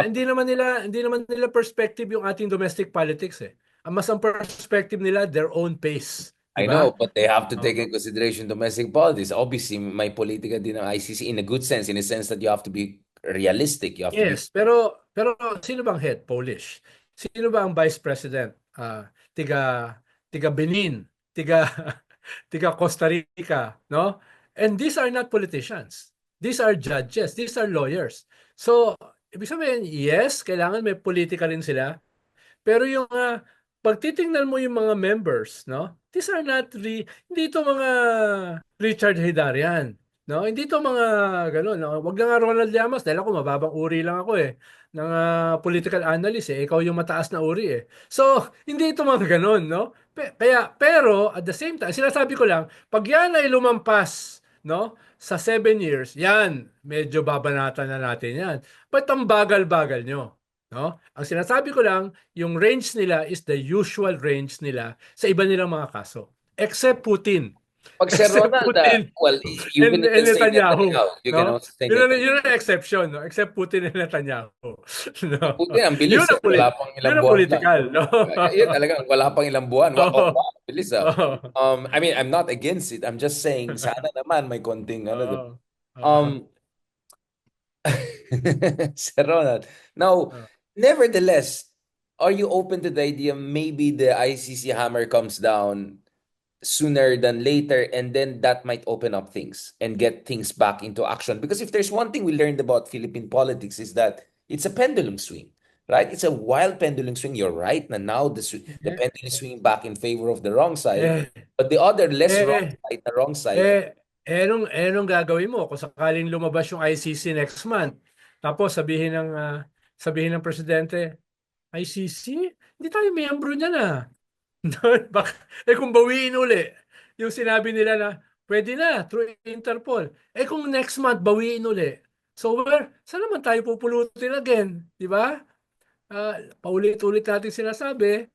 hindi naman nila perspective yung ating domestic politics eh. Ang perspective nila their own pace, di I ba? know, but they have to take Oh, in consideration domestic politics. Obviously, may politika din ng ICC in a good sense, in a sense that you have to be realistic. You have to be. yes, pero sino bang head? Polish. Sino ba ang vice president? Tiga tiga Benin, tiga tiga Costa Rica, no? And these are not politicians. These are judges, these are lawyers. So, ibig sabihin, yes, kailangan may politika rin sila. Pero yung pag titingnan mo yung mga members, no? These are not hindi ito mga Richard Hidarian, no? Hindi ito mga gano'n, no? Wag na nga Ronald Llamas dahil ako mababang uri lang ako eh ng political analyst eh. Ikaw yung mataas na uri eh. So, hindi ito mga gano'n, no? Pero at the same time, sinasabi ko lang, pag yan ay lumampas, no? Sa 7 years, yan, medyo babanatan na natin yan. But ang bagal-bagal nyo. No? Ang sinasabi ko lang, yung range nila is the usual range nila sa iba nilang mga kaso. Except Putin. Pag Sir Except Ronald, Putin well, you can and even say Netanyahu. Netanyahu. You can No? also say Yun ang Netanyahu. exception. No? Except Putin and Netanyahu. No? Putin, ang Yun bilis eh. ang, Wala pang yun ilang ang buwan lang. political. No? Yun talagang wala pang ilang buwan. Wow, Oo. wow, bilis ah. Oo. I mean, I'm not against it. I'm just saying, sana naman may konting ano. Oo. Oo. Um, Sir Ronald. Now, Oo. nevertheless, are you open to the idea maybe the ICC hammer comes down sooner than later, and then that might open up things and get things back into action? Because if there's one thing we learned about Philippine politics is that it's a pendulum swing, right? It's a wild pendulum swing. You're right. Na now the Eh, pendulum is swinging back in favor of the wrong side, eh, but the other less wrong eh, side, the wrong side. nung gagawin mo kung sakaling lumabas yung ICC next month? Tapos sabihin ng presidente, ICC? Hindi tayo miyembro niya na. Kung bawiin uli, yung sinabi nila na pwede na through Interpol. Kung next month bawiin uli. So saan naman tayo pupulutin again? Di ba? Paulit-ulit natin sinasabi,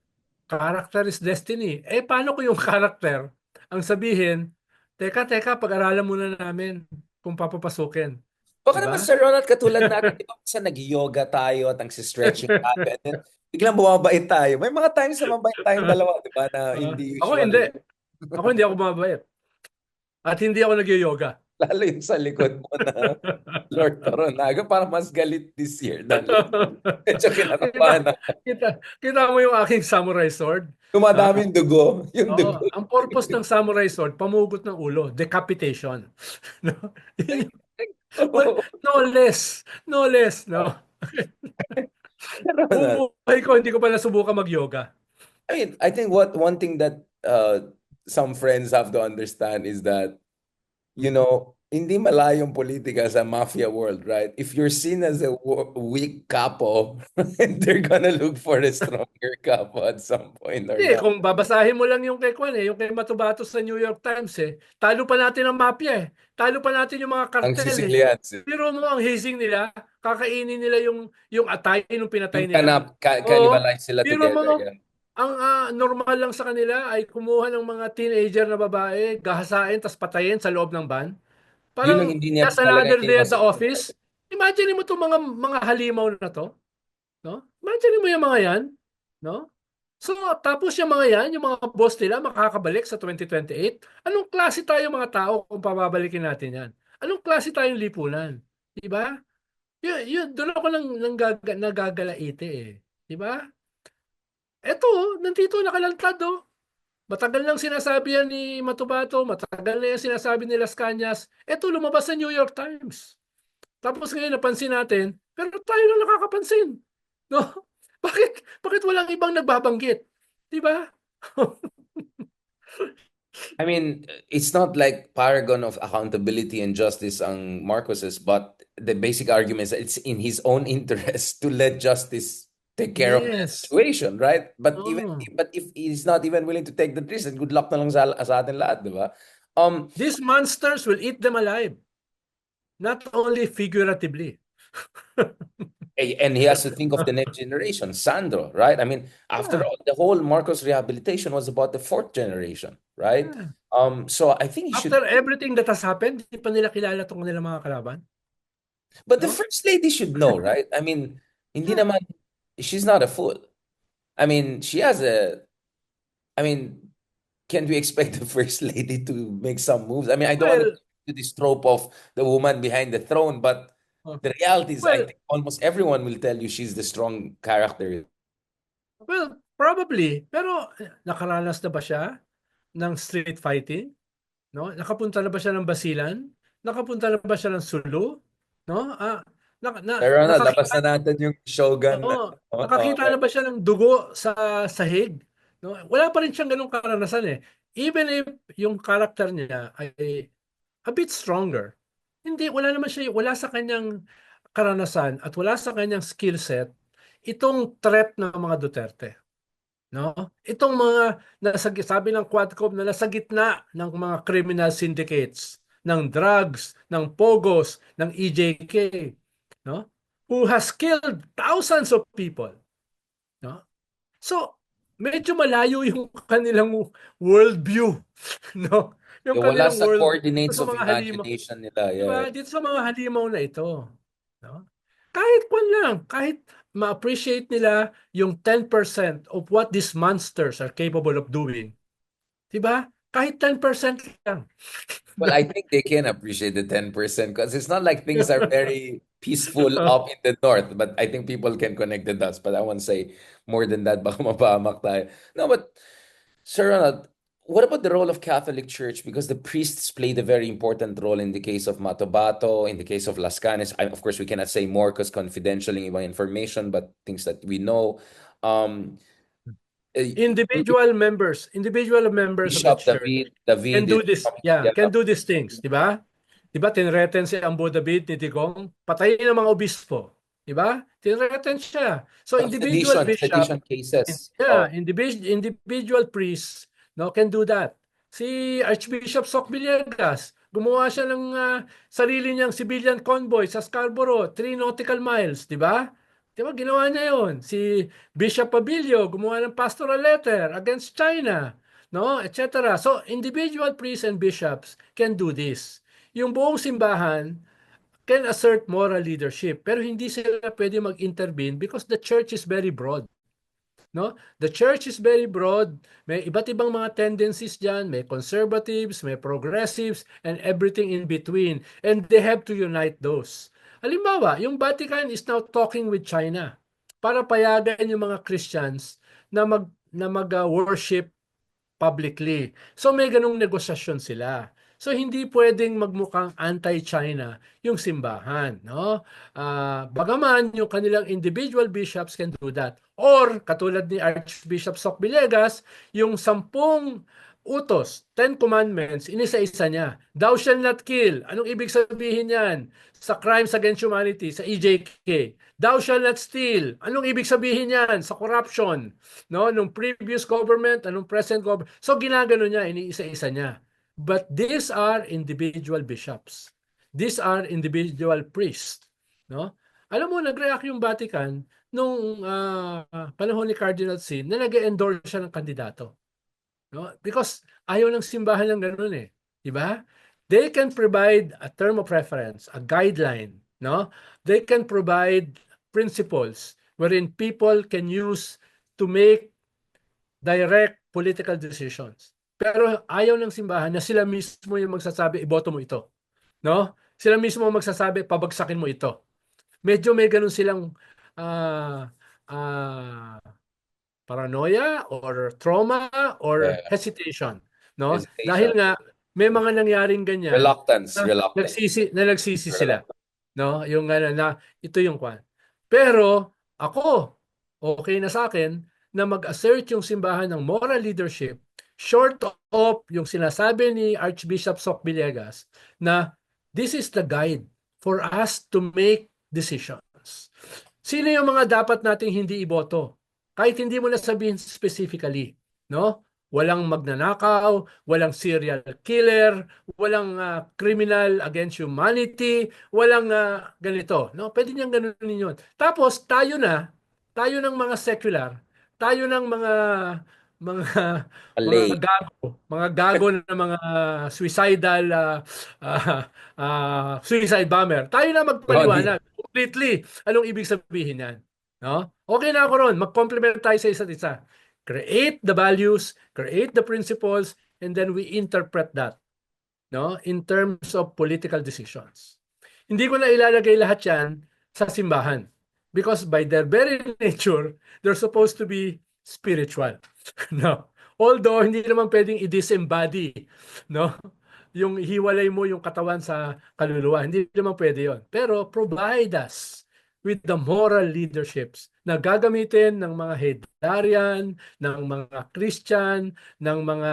character is destiny. Paano ko yung character? Ang sabihin, teka, pag-aralan muna namin kung papapasukin. Baka Di naman ba? Sir Ronald, katulad natin, di ba, minsan nag-yoga tayo at ang stretching tayo, and then biglang bumabait tayo. May mga times na mabait tayong dalawa, di ba, na hindi Ako hindi. usual. Ako hindi ako mabait. At hindi ako nag-yoga. Lalo yung sa likod mo na Lord Toronaga, parang mas galit this year than last. Medyo kita, kinakabahan na. kita mo yung aking samurai sword. Ha? Dumadami yung dugo. Yung Oo, dugo. ang purpose ng samurai sword, pamugot ng ulo, decapitation. No? Well, no less. No less, no? Sir Buong Ronald, buhay ko, hindi ko pa nasubukan mag-yoga. I mean, I think one thing that some friends have to understand is that, hindi malayong politika sa mafia world, right? If you're seen as a weak capo, they're gonna look for a stronger capo at some point or Hindi, the kung babasahin mo lang yung kay Kwan yung kay Matubato sa New York Times talo pa natin ang mafia Talo pa natin yung mga ang kartel Sicilians. Pero mo ang hazing nila, kakainin nila yung atay nung pinatay Yung nila. Oo, cannibalize sila pero together. mo, Yeah. ang normal lang sa kanila ay kumuha ng mga teenager na babae, gahasain, tas patayin sa loob ng van. Yun ang Parang hindi niya just talaga another hindi day at the masusunod. office. Imagine mo itong mga halimaw na to. No? Imagine mo yung mga yan. No? So, tapos yung mga yan, yung mga boss nila makakabalik sa 2028. Anong klase tayo mga tao kung pababalikin natin yan? Anong klase tayong lipunan? Diba? Doon ako nagagalaite Diba? Eto, nandito nakalantad Matagal nang sinasabi yan ni Matubato, matagal na yan sinasabi ni Las Cañas. Eto, lumabas sa New York Times. Tapos ngayon napansin natin, pero tayo lang nakakapansin. No? Bakit walang ibang nagbabanggit? Di ba? I mean, it's not like paragon of accountability and justice ang Marcoses, but the basic argument is that it's in his own interest to let justice take care of the Yes. situation, right? Oh. But if he's not even willing to take the risk, then good luck na lang sa atin lahat, di ba? These monsters will eat them alive, not only figuratively. And he has to think of the next generation, Sandro, right? I mean, after Yeah. all, the whole Marcos rehabilitation was about the fourth generation, right? Yeah. So I think he should. After everything that has happened, hindi pa nila kilala itong kanilang mga kalaban. But the No? first lady should know, right? I mean, hindi Yeah. naman, she's not a fool. I mean, she has a, I mean, can we expect the first lady to make some moves? I mean, I don't want to Well, do this trope of the woman behind the throne, but uh, the reality is, I well, think almost everyone will tell you she's the strong character. probably. Pero nakaranas na ba siya ng street fighting? No? Nakapunta na ba siya ng Basilan? Nakapunta na ba siya ng Sulu? No? Pero ano, labas Nakakita, na natin yung Shogun. oo, nakakita Okay. na ba siya ng dugo sa sahig? No? Wala pa rin siyang ganung karanasan eh. Even if yung character niya ay a bit stronger, hindi, wala sa kanyang karanasan at wala sa kanyang skill set itong threat ng mga Duterte. No? Itong mga sabi ng Quadcom na nasa gitna ng mga criminal syndicates, ng drugs, ng pogos, ng EJK, no? Who has killed thousands of people, no? So, medyo malayo yung kanilang worldview, no? Yung Wala kanilang sa world dito coordinates sa of mga halimaw, imagination nila. di Yeah. ba? Dito sa mga halimaw na ito, no? Kahit ma-appreciate nila yung 10% of what these monsters are capable of doing. 'Di ba? Kahit 10% lang. Well, I think they can appreciate the 10% because it's not like things are very peaceful up in the north, but I think people can connect the dots. But I won't say more than that, baka mapahamak tayo. No, but Sir Ronald, what about the role of Catholic Church? Because the priests played a very important role in the case of Matobato, in the case of Las Canes. Of course, we cannot say more because confidential information, but things that we know. Um, eh, Individual members of the Bishop church can David is do this. coming. Yeah, Yeah, can do these things, 'di ba? 'Di ba tinreten si Ambo David ni Digong, patayin ang mga obispo, 'di ba? Tinreten siya. So individual bishop, sedition cases. yeah, Oh, individual priests, no, can do that. Si Archbishop Soc Villegas, gumawa siya ng sarili niyang civilian convoy sa Scarborough, 3 nautical miles, 'di ba? 'Di ba ginawa niya 'yon? Si Bishop Pabilio gumawa ng pastoral letter against China, no, etc. So individual priests and bishops can do this. Yung buong simbahan can assert moral leadership, pero hindi sila pwede mag-intervene because the church is very broad. No? The church is very broad. May iba't ibang mga tendencies diyan, may conservatives, may progressives, and everything in between. And they have to unite those. Halimbawa, yung Vatican is now talking with China para payagan yung mga Christians na worship publicly. So may ganung negosasyon sila. So hindi pwedeng magmukhang anti-China yung simbahan, no? Bagaman yung kanilang individual bishops can do that. Or katulad ni Archbishop Soc Villegas, yung 10 utos, 10 commandments, inisa-isa niya. Thou shall not kill. Anong ibig sabihin yan? Sa crimes against humanity, sa EJK. Thou shall not steal. Anong ibig sabihin yan? Sa corruption, no, nung previous government, anong present government. So ginagano niya, iniisa-isa niya. But these are individual bishops. These are individual priests, no? Alam mo, nag-react yung Vatican nung panahon ni Cardinal Sin na nag-endorse siya ng kandidato, no? Because ayaw ng simbahan ng ganun eh, di ba? They can provide a term of reference, a guideline, no? They can provide principles wherein people can use to make direct political decisions. Pero ayaw ng simbahan na sila mismo yung magsasabi, iboto mo ito. No? Sila mismo magsasabi, pabagsakin mo ito. Medyo may ganun silang uh, uh, paranoia or trauma or yeah. hesitation. No? Hesitation. Dahil nga, may mga nangyaring ganyan Reluctance. na Reluctance. nagsisi sila. Reluctance. No? Yung na ito yung kwan. Pero ako, okay na sa akin na mag-assert yung simbahan ng moral leadership short of yung sinasabi ni Archbishop Soc Villegas na this is the guide for us to make decisions. Sino yung mga dapat nating hindi iboto? Kahit hindi mo na sabihin specifically, no? Walang magnanakaw, walang serial killer, walang criminal against humanity, walang ganito, no? Pwede niyang ganunin yun. Tapos tayo ng mga secular, tayo ng mga Alay. mga gago na mga suicidal suicide bomber. Tayo na Ronnie. magpaliwanag completely anong ibig sabihin yan. No? Okay na ako ron. Mag-complement tayo sa isa't isa. Create the values, create the principles, and then we interpret that, no, in terms of political decisions. Hindi ko na ilalagay lahat yan sa simbahan because by their very nature, they're supposed to be spiritual. No. Although hindi naman pwedeng i-disembody, no? Yung hiwalay mo yung katawan sa kaluluwa. Hindi naman pwede yon. Pero provide us with the moral leaderships na gagamitin ng mga Hedarian, ng mga Christian, ng mga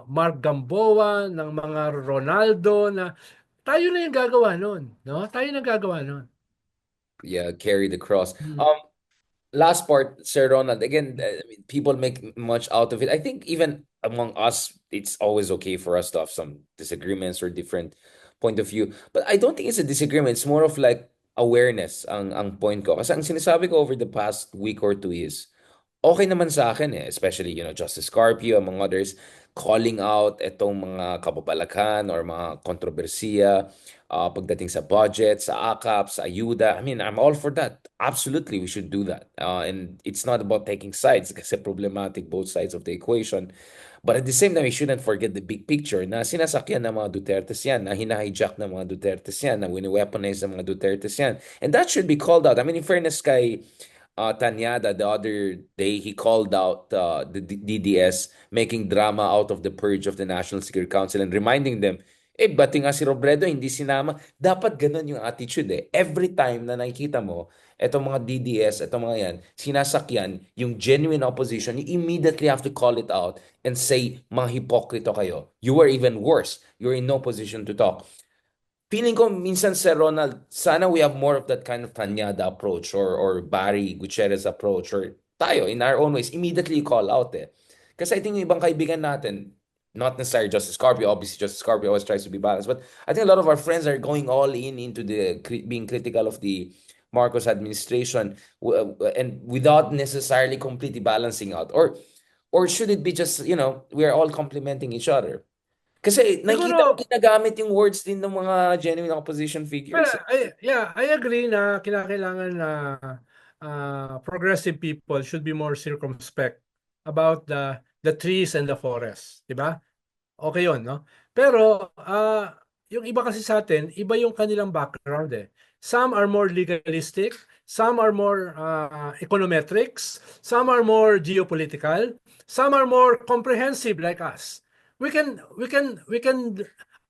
Mark Gamboa, ng mga Ronaldo na tayo na yung gagawa nun, no? Tayo na gagawa nun. Yeah, carry the cross. Hmm. Last part, Sir Ronald. Again, I mean, people make much out of it. I think even among us, it's always okay for us to have some disagreements or different point of view. But I don't think it's a disagreement. It's more of like awareness ang point ko. Kasi ang sinasabi ko over the past week or two is, okay naman sa akin eh, especially, Justice Carpio, among others, calling out itong mga kababalaghan or mga kontrobersiya pagdating sa budget, sa AKAP, sa ayuda. I mean, I'm all for that. Absolutely, we should do that. And it's not about taking sides kasi problematic both sides of the equation. But at the same time, we shouldn't forget the big picture na sinasakyan ng mga Dutertes yan, na hinahijack ng mga Dutertes yan, na wini-weaponize ng mga Dutertes yan. And that should be called out. I mean, in fairness kay Tanyada, the other day, he called out the DDS making drama out of the purge of the National Security Council and reminding them, bati nga si Robredo, hindi sinama. Dapat ganun yung attitude eh. Every time na nakikita mo, etong mga DDS, etong mga yan, sinasakyan yung genuine opposition, you immediately have to call it out and say, mga hipokrito kayo. You were even worse. You're in no position to talk. Feeling ko minsan, Sir Ronald, sana we have more of that kind of Tanyada approach or Barry Gutierrez approach or tayo in our own ways, immediately call out eh. Kasi I think yung ibang kaibigan natin, not necessarily Justice Carpio, obviously Justice Carpio always tries to be balanced, but I think a lot of our friends are going all in into being critical of the Marcos administration and without necessarily completely balancing out. Or should it be just, we are all complimenting each other? Kasi nakikita ko Siguro, ginagamit yung words din ng mga genuine opposition figures. I agree na kinakailangan na progressive people should be more circumspect about the trees and the forest, 'di ba? Okay 'yon, no? Pero yung iba kasi sa atin, iba yung kanilang background eh. Some are more legalistic, some are more econometrics, some are more geopolitical, some are more comprehensive like us. We can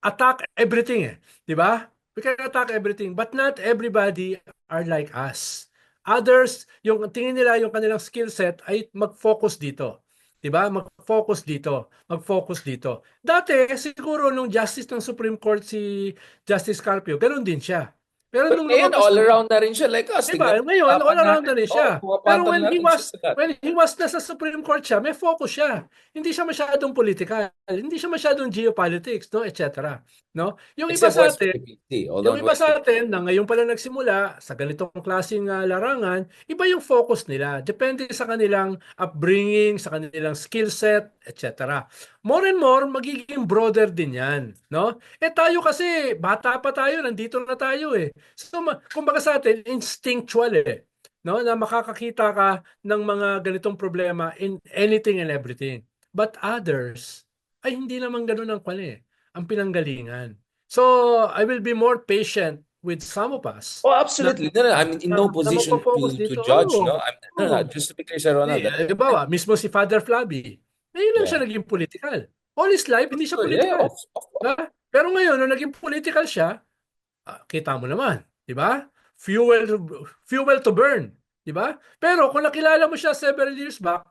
attack everything eh, 'di ba? We can attack everything, but not everybody are like us. Others, yung tingin nila yung kanilang skill set ay mag-focus dito. 'Di ba? Mag-focus dito, mag-focus dito. Dati siguro nung Justice ng Supreme Court si Justice Carpio, ganoon din siya. Pero But nung ngayon, lumabas all na, around na rin siya like us. diba? Tignan Ngayon, all usapan around natin. na rin Oo, siya. Pero pumapatol when na he rin siya was sa lahat. when he was nasa Supreme Court siya, may focus siya. Hindi siya masyadong political, hindi siya masyadong geopolitics, no, etc. No? Yung iba Except sa West atin, Philippine Sea. Although yung in iba West sa Philippine atin na ngayon pala nagsimula sa ganitong klaseng larangan, iba yung focus nila. Depende sa kanilang upbringing, sa kanilang skill set, etc. More and more, magiging broader din yan. No? Tayo kasi, bata pa tayo, nandito na tayo eh. So, kumbaga sa atin, instinctual eh. No? Na makakakita ka ng mga ganitong problema in anything and everything. But others, ay hindi naman ganun ang ang pinanggalingan. So, I will be more patient with some of us Oh, na absolutely. No, no, I'm in no na position magpo-focus to dito. judge, no? No, no, Oo. just to be clear, Sir Ronald. Halimbawa, mismo si Father Flavi, ngayon lang Yeah. siya naging political. All his life, hindi siya So, yeah, political. Diba? Pero ngayon, nung naging political siya, kita mo naman, di ba? Fuel to burn, di ba? Pero kung nakilala mo siya several years back,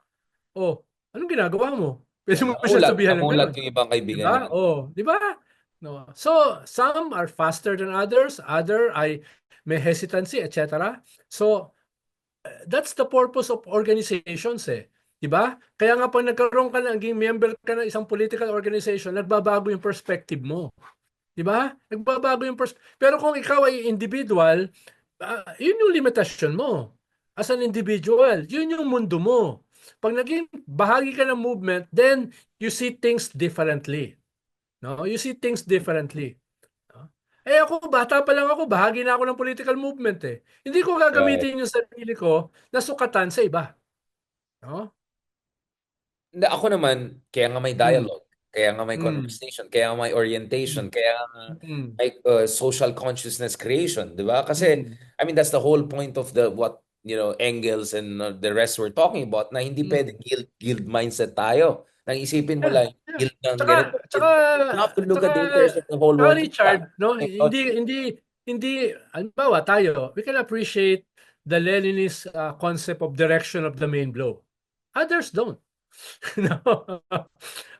Oh, anong ginagawa mo? Pwede Yeah, mo ba siya sabihan ng namulat gano'n? yung ibang Di kaibigan ba? niya. Oh, di ba? No. So, some are faster than others, other ay may hesitancy, etc. So, that's the purpose of organizations eh. 'Di ba? Kaya nga pag nagkaroon ka naging member ka ng isang political organization, nagbabago yung perspective mo. 'Di ba? Nagbabago yung pero kung ikaw ay individual, yun yung limitasyon mo. As an individual, yun yung mundo mo. Pag naging bahagi ka ng movement, then you see things differently. No? You see things differently. No? Eh ako, bata pa lang ako, bahagi na ako ng political movement eh. Hindi ko Right. gagamitin yung sarili ko na sukatan sa iba. No? Hindi, ako naman, kaya nga may Mm. dialogue, kaya nga may Mm. conversation, kaya nga may orientation, kaya nga Mm. may social consciousness creation, di ba? Kasi, Mm. I mean, that's the whole point of what, Engels and the rest were talking about, na hindi pwede Mm. guild mindset tayo. Nang isipin mo Yeah, lang, yeah. guild ng Tsaka, ganito. tsaka, You have to look tsaka, at the interest of the whole tsaka world. Richard, no, About hindi, halimbawa tayo, we can appreciate the Leninist concept of direction of the main blow. Others don't. No.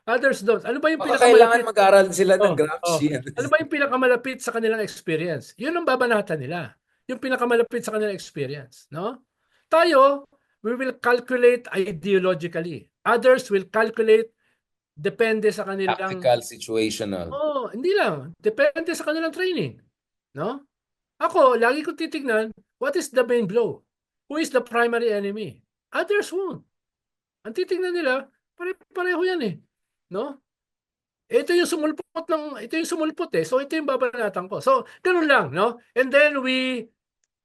Others don't. Ano ba yung baka kailangan pinakamalapit? mag-aral sila ng Oh, oh. Gramsci. Ano ba yung pinakamalapit sa kanilang experience? Yun ang babanatan nila. Yung pinakamalapit sa kanilang experience, no? Tayo, we will calculate ideologically. Others will calculate depende sa kanilang Tactical, situational. hindi lang, depende sa kanilang training, no? Ako, lagi ko titignan, what is the main blow? Who is the primary enemy? Others won't. Ang titignan nila, pare-pareho yan eh, no? Ito yung sumulpot eh. So ito yung babanatan ko. So ganun lang, no? And then we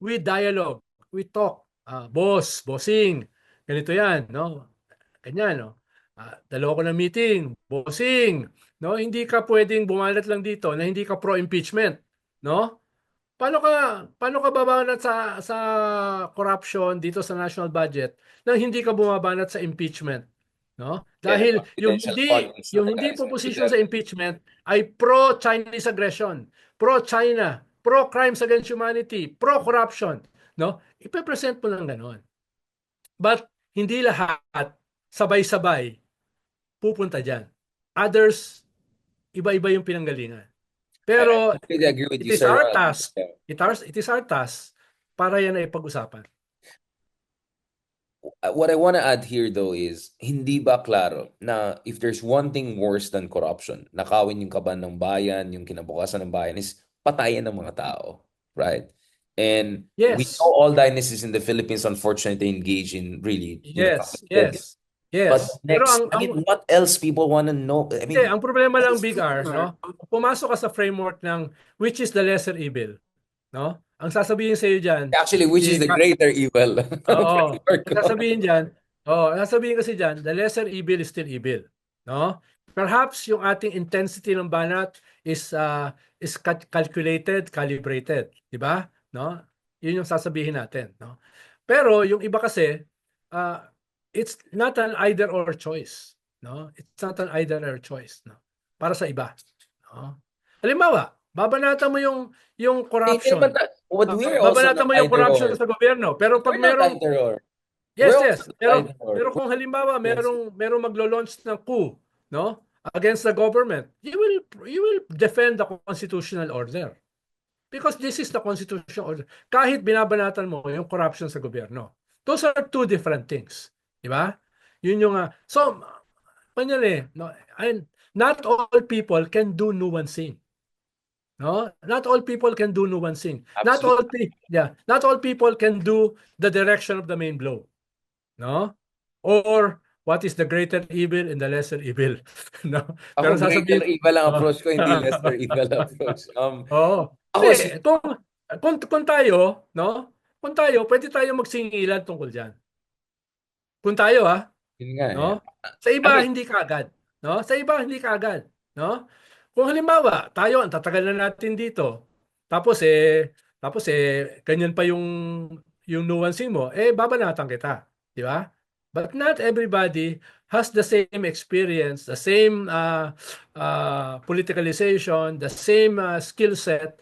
dialogue, we talk. Boss, bossing, ganito yan, no? Ganyan, no? Dalawa ko ng meeting, bossing, no? Hindi ka pwedeng bumalat lang dito na hindi ka pro-impeachment, no? Paano ka babanat sa corruption dito sa national budget nang hindi ka bumabanat sa impeachment, no? Yeah, Dahil confidential funds na yung hindi nag-aayos ng proposition leader. sa impeachment ay pro-Chinese aggression, pro-China, pro-crimes against humanity, pro-corruption, no? Ipe-present mo lang ganoon. But hindi lahat sabay-sabay pupunta diyan. Others, iba-iba yung pinanggalingan. I Pero completely agree with it you, is sir. our task, it is our task para yan ay pag-usapan. What I want to add here though is, hindi ba klaro na if there's one thing worse than corruption, nakawin yung kaban ng bayan, yung kinabukasan ng bayan, is patayan ng mga tao, right? And we know Yes, all dynasties in the Philippines unfortunately engage in really, yes, killing. yes, But yes. Pero next, I mean, what else people want to know? I mean, ang problema lang, Big R, no? Pumasok ka sa framework ng which is the lesser evil, no? Ang sasabihin sa iyo diyan, actually, which is the greater evil? Ang oo, framework ang ko. sasabihin diyan, ang sasabihin kasi diyan, the lesser evil is still evil, no? Perhaps yung ating intensity ng banat is calculated, calibrated, di ba? No? Yun yung sasabihin natin, no? Pero yung iba kasi uh, it's not an either or choice, no? It's not an either or choice, no? Para sa iba, no? Halimbawa, babanatan mo yung Hindi naman corruption. but we're also Babanatan not mo yung either corruption or. sa gobyerno. Pero pag We're not merong either or. We're yes, also yes. not Pero either or. pero kung halimbawa Yes. merong maglo-launch ng coup, no? Against the government, you will defend the constitutional order. Because this is the constitutional order. Kahit binabanatan mo yung corruption sa gobyerno. Those are two different things. Di ba? Yun yung so ganyan eh, no? And not all people can do nuancing. No? Not all people can do nuancing. Absolutely. Not all people can do the direction of the main blow. No? Or what is the greater evil and the lesser evil? No? Ako Pero greater sasabihin, evil ang oh. approach ko, hindi lesser evil approach. Oo. Ako si Hindi, kung tayo, no? Kung tayo, pwede tayo magsingilan tungkol diyan. Kung tayo yun nga eh. no? Sa I iba mean, hindi kaagad, no? Sa iba hindi kaagad, no? Kung halimbawa, tayo ang tatagal na natin dito. Tapos ganyan pa yung nuancing mo, babanatan kita, di ba? But not everybody has the same experience, the same politicalization, the same skill set,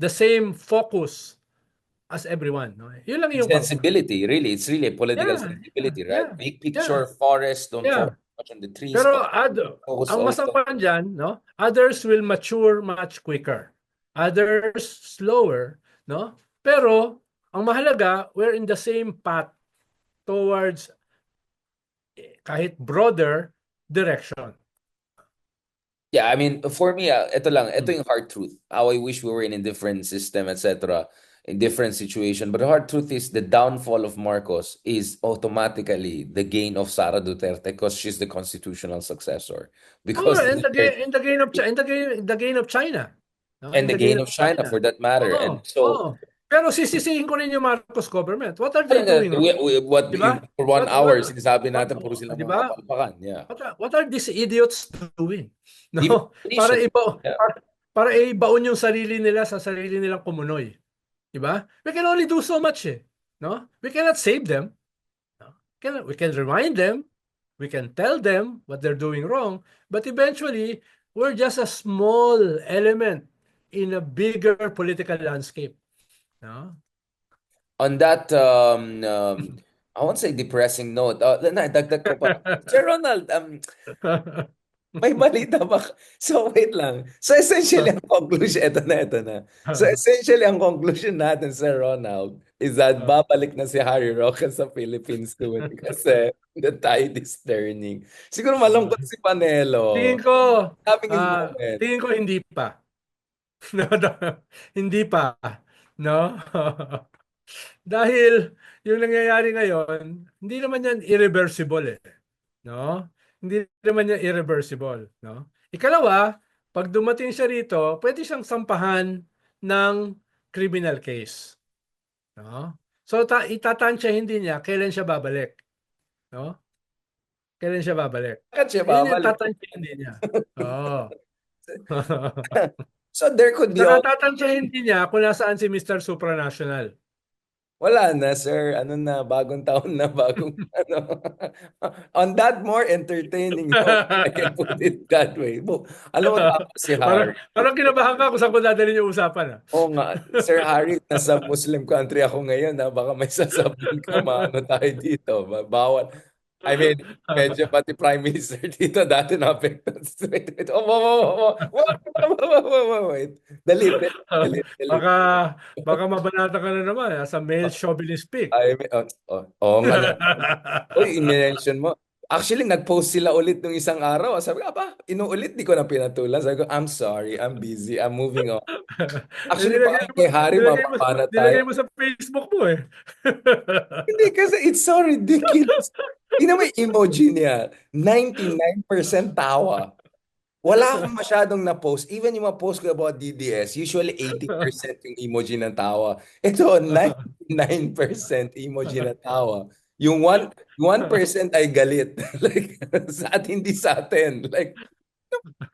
the same focus as everyone. No? Yun lang yung purpose. Sensibility, really. It's really a political Yeah, yeah, sensibility, right? yeah, Big yeah, picture, forest, don't yeah. focus much on the trees, Pero focus ang also. masama diyan, no? Others will mature much quicker. Others slower, no? Pero ang mahalaga, we're in the same path towards kahit broader direction. Yeah, I mean, for me, ito Hmm. yung hard truth. How I wish we were in a different system, etc., in different situation. But the hard truth is the downfall of Marcos is automatically the gain of Sara Duterte because she's the constitutional successor. Oh, Because and the gain, in the gain of the gain of China. No, and in the the gain gain of of China China. for that matter. And Oo, so oo. Pero sisisihin ko rin yung Marcos government. What are they doing wrong? what Di ba? for 1 hour sinasabi What, natin puro silang di mga ba? kapalpakan. Yeah. What are these idiots doing? Even No? Para politicians. Yeah. para ibaon yung sarili nila sa sarili nilang kumunoy. Di ba? We can only do so much eh. No? We cannot save them. No? We can remind them. We can tell them what they're doing wrong. But eventually, we're just a small element in a bigger political landscape. No? On that I won't say depressing note. Dagdag ko pa. Sir Ronald, may balita ba? So, wait lang. So, essentially, ang conclusion, ito na. So, essentially, ang conclusion natin, Sir Ronald, is that babalik na si Harry Roque sa Philippines soon kasi the tide is turning. Siguro malungkot si tingin Panelo. ko, Having his moment. tingin ko hindi pa. No, no, hindi pa. No? Dahil yung nangyayari ngayon, hindi naman yan irreversible eh. No? Hindi naman yan irreversible. No? Ikalawa, pag dumating siya rito, pwede siyang sampahan ng criminal case. No? So, itatansyahin din niya kailan siya babalik. No? Kailan siya babalik. Bakit siya Yun yung babalik? tatansyahin din niya. Oo. So, there could be Saka all. tatansyahin din niya kung nasaan si Mr. Supranational. Wala na, sir. Ano na, bagong taon na, bagong ano. On that more entertaining note, I can put it that way. Alam mo, tapos si parang, Harry. parang kinabahan ka kung saan ko dadalhin yung usapan. Oo nga, Sir Harry, nasa Muslim country ako ngayon. Baka may sasabihin ka, maano tayo dito. Bawal. I mean, medyo pati Prime Minister dito dati na-affected. Wait. Oh, wait. Dalit. baka, baka mabanata ka na naman sa male chauvinist pic. I mean, nga naman. Uy, in-mention mo. Actually, nag-post sila ulit nung isang araw. Sabi ko, inuulit, di ko na pinatulan. Sabi ko, I'm sorry, I'm busy, I'm moving on. Actually, nilagay baka mo, kay Harry, nilagay mo, mapapana nilagay tayo. mo sa Facebook mo eh. Hindi, kasi it's so ridiculous. Tingnan mo yung emoji niya. 99% tawa. Wala akong masyadong na-post. Even yung ma-post ko about DDS, usually 80% yung emoji ng tawa. Ito, 99% emoji ng tawa. Yung 1% ay galit. Like, hindi sa atin. Like,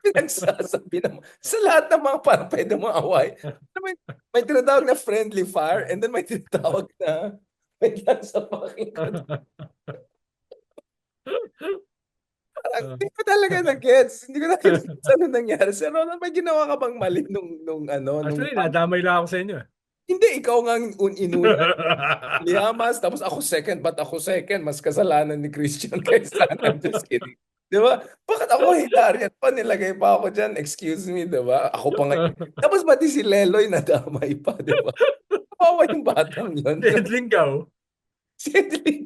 pinagsasabi naman. Sa lahat ng mga para pwede mong away. May tinatawag na friendly fire and then may tinatawag na wait lang sa pakinggan. Hindi ko talaga na-gets. Hindi ko nakita ano nangyari. Sir Ronald, may ginawa ka bang mali nung Actually, nadamay lang ako sa inyo. Hindi, ikaw nga inuna. Liamas, tapos ako second. Ba't ako second? Mas kasalanan ni Christian kaysa. I'm just kidding. Di ba? Bakit ako Hilarian pa? Nilagay pa ako dyan. Excuse me, di ba? Ako pa ngayon. Tapos pati si Leloy nadamay pa, di ba? Kawawa yung batang yun. Linggaw. Sidling.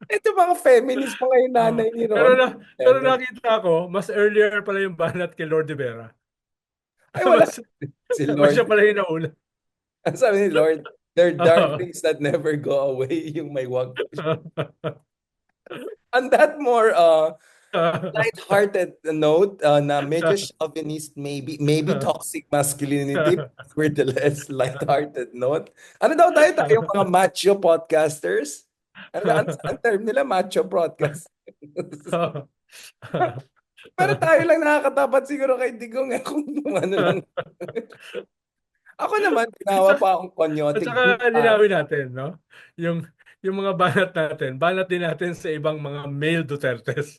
Ito mga feminist, mga yung nanay ni Pero, Ron. pero nakita ko, mas earlier pala yung banat kay Lord de Vera. Ay, wala. Si Mas siya Lord. pala yung nauna. Ang sabi ni Lord, there are things that never go away. Yung may wag. On that more light-hearted note, na medyo chauvinist, maybe toxic masculinity, for the less light-hearted note. Ano daw tayo mga macho podcasters? Ang term nila, macho podcast. Pero tayo lang nakakatapat siguro kay Digong kung ano lang. Ako naman, ginawa pa akong At konyotic. saka linawin natin, no? Yung yung mga banat natin, banat din natin sa ibang mga male Dutertes.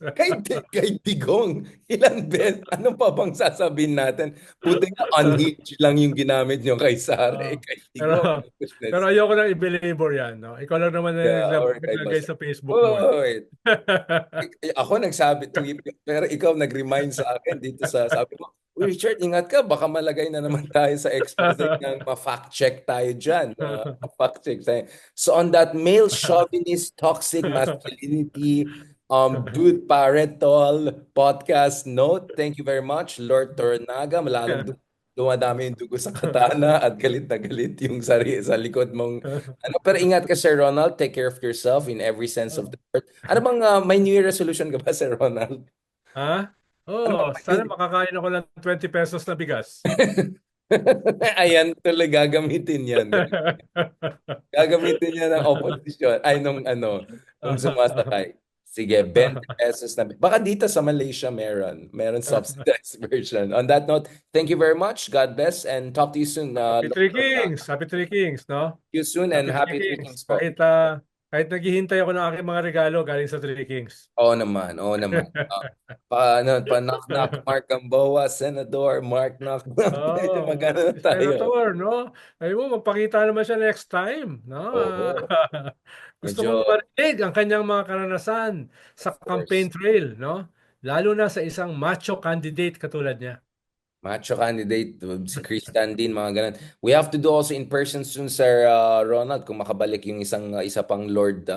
Kay Digong, ilan beses, ano pa bang sasabihin natin? Buti nga unhinged lang yung ginamit nyo kay Sara, Oo. kay pero Digong. pero ayoko nang i-belabor yan, no? Ikaw lang naman na Yeah, or kay naglagay Basa. sa Facebook mo, eh. Oh, wait. Ako nagsabi, pero ikaw nag-remind sa akin dito sabi mo, Uy, Richard, ingat ka, baka malagay na naman tayo sa expose ng ma-fact check tayo dyan. Ma-fact check tayo. So on that male chauvinist toxic masculinity, dude parental podcast note, thank you very much, Lord Tornaga. Malalong dumadami yung dugo sa katana at galit na galit yung sa likod mong ano. Pero ingat ka, Sir Ronald. Take care of yourself in every sense of the word. Ano bang may New Year resolution ka ba, Sir Ronald? Ha? Ano Oh, bang may sana makakain ako ng 20 pesos na bigas. Ayan, tuloy gagamitin yan. Gagamitin niya ng opposition. Ay, nung sumasakay. Sige, 20 pesos na. Baka dito sa Malaysia meron subsidized version. On that note, thank you very much. God bless and talk to you soon. Happy Lord Three Tornaga. Kings, Happy Three Kings, no? See you soon and Happy Three happy Three Kings. Kings po. Kahit naghihintay ako ng aking mga regalo galing sa Three Kings. Oo naman, oo naman. Knock knock Mark Gamboa, Senador Mark knock knock. Medyo Oh, magano na si tayo. Senator, no? Ay mo, magpakita naman siya next time, no? Oo, Gusto medyo kong marinig ang kanyang mga karanasan sa of campaign course. trail, no? Lalo na sa isang macho candidate katulad niya. Macho candidate, si Christian din, mga ganun. We have to do also in person soon, Sir Ronald, kung makabalik yung isa pang Lord,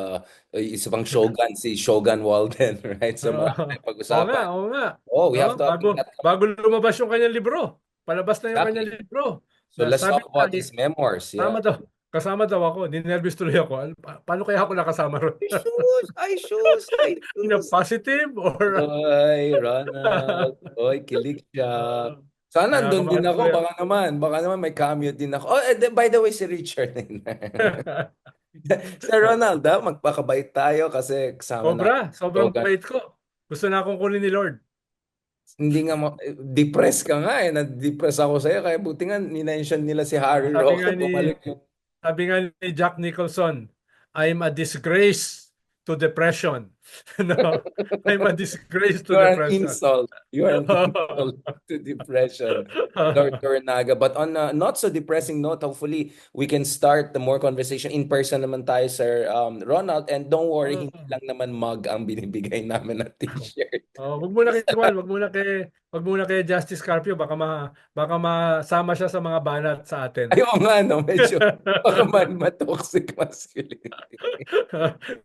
isa pang Shogun, si Shogun Walden, right? So Oo, marami tayong pag-usapan. oo nga, Oh, we no? have to have Bago that. bago lumabas yung kanyang libro. Palabas na yung kanyang Exactly. libro. So let's Sabi talk niya, about his memoirs. kasama Yeah. daw, kasama daw ako. Ninervous tuloy ako. Paano kaya ako nakasama ron? Ay, Na shoes. positive or Oy, Ronald. Oy, kilig siya. Sana andun din nakakabahan ako. tuloy ako. Baka naman may cameo din ako. Oh, by the way, si Richard. Sir Ronald, magpakabait tayo kasi kasama natin. Sobrang Logan. bait ko. Gusto na akong kunin ni Lord. Hindi nga, depressed ka nga eh. Na-depress ako sa'yo. Kaya buti nga, ninention nila si Ah, Harry sabi Roque. nga ni Bumalik. sabi nga ni Jack Nicholson, I'm a disgrace to depression. No, I'm a disgrace You to are an depression. insult. You are an insult to depression, Lord Tornaga. But on a not so depressing note, hopefully we can start the more conversation in person naman tayo, Sir Ronald. And don't worry, hindi lang naman mug ang binibigay namin na t-shirt. Oh, wag muna kay Justice Carpio, baka masama siya sa mga banat sa atin. Ayaw nga, no? Medyo baka ma-toxic masculinity.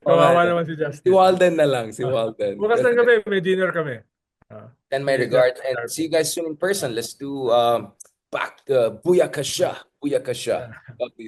Oo nga, Kawawa no? naman si Si Justice. Walden na lang, si Ah, Walden. bukas ng gabi may dinner kami. And my Ni regards Justice and see Carpio. you guys soon in person. Let's do back booyakasha. Booyakasha. Ah. Love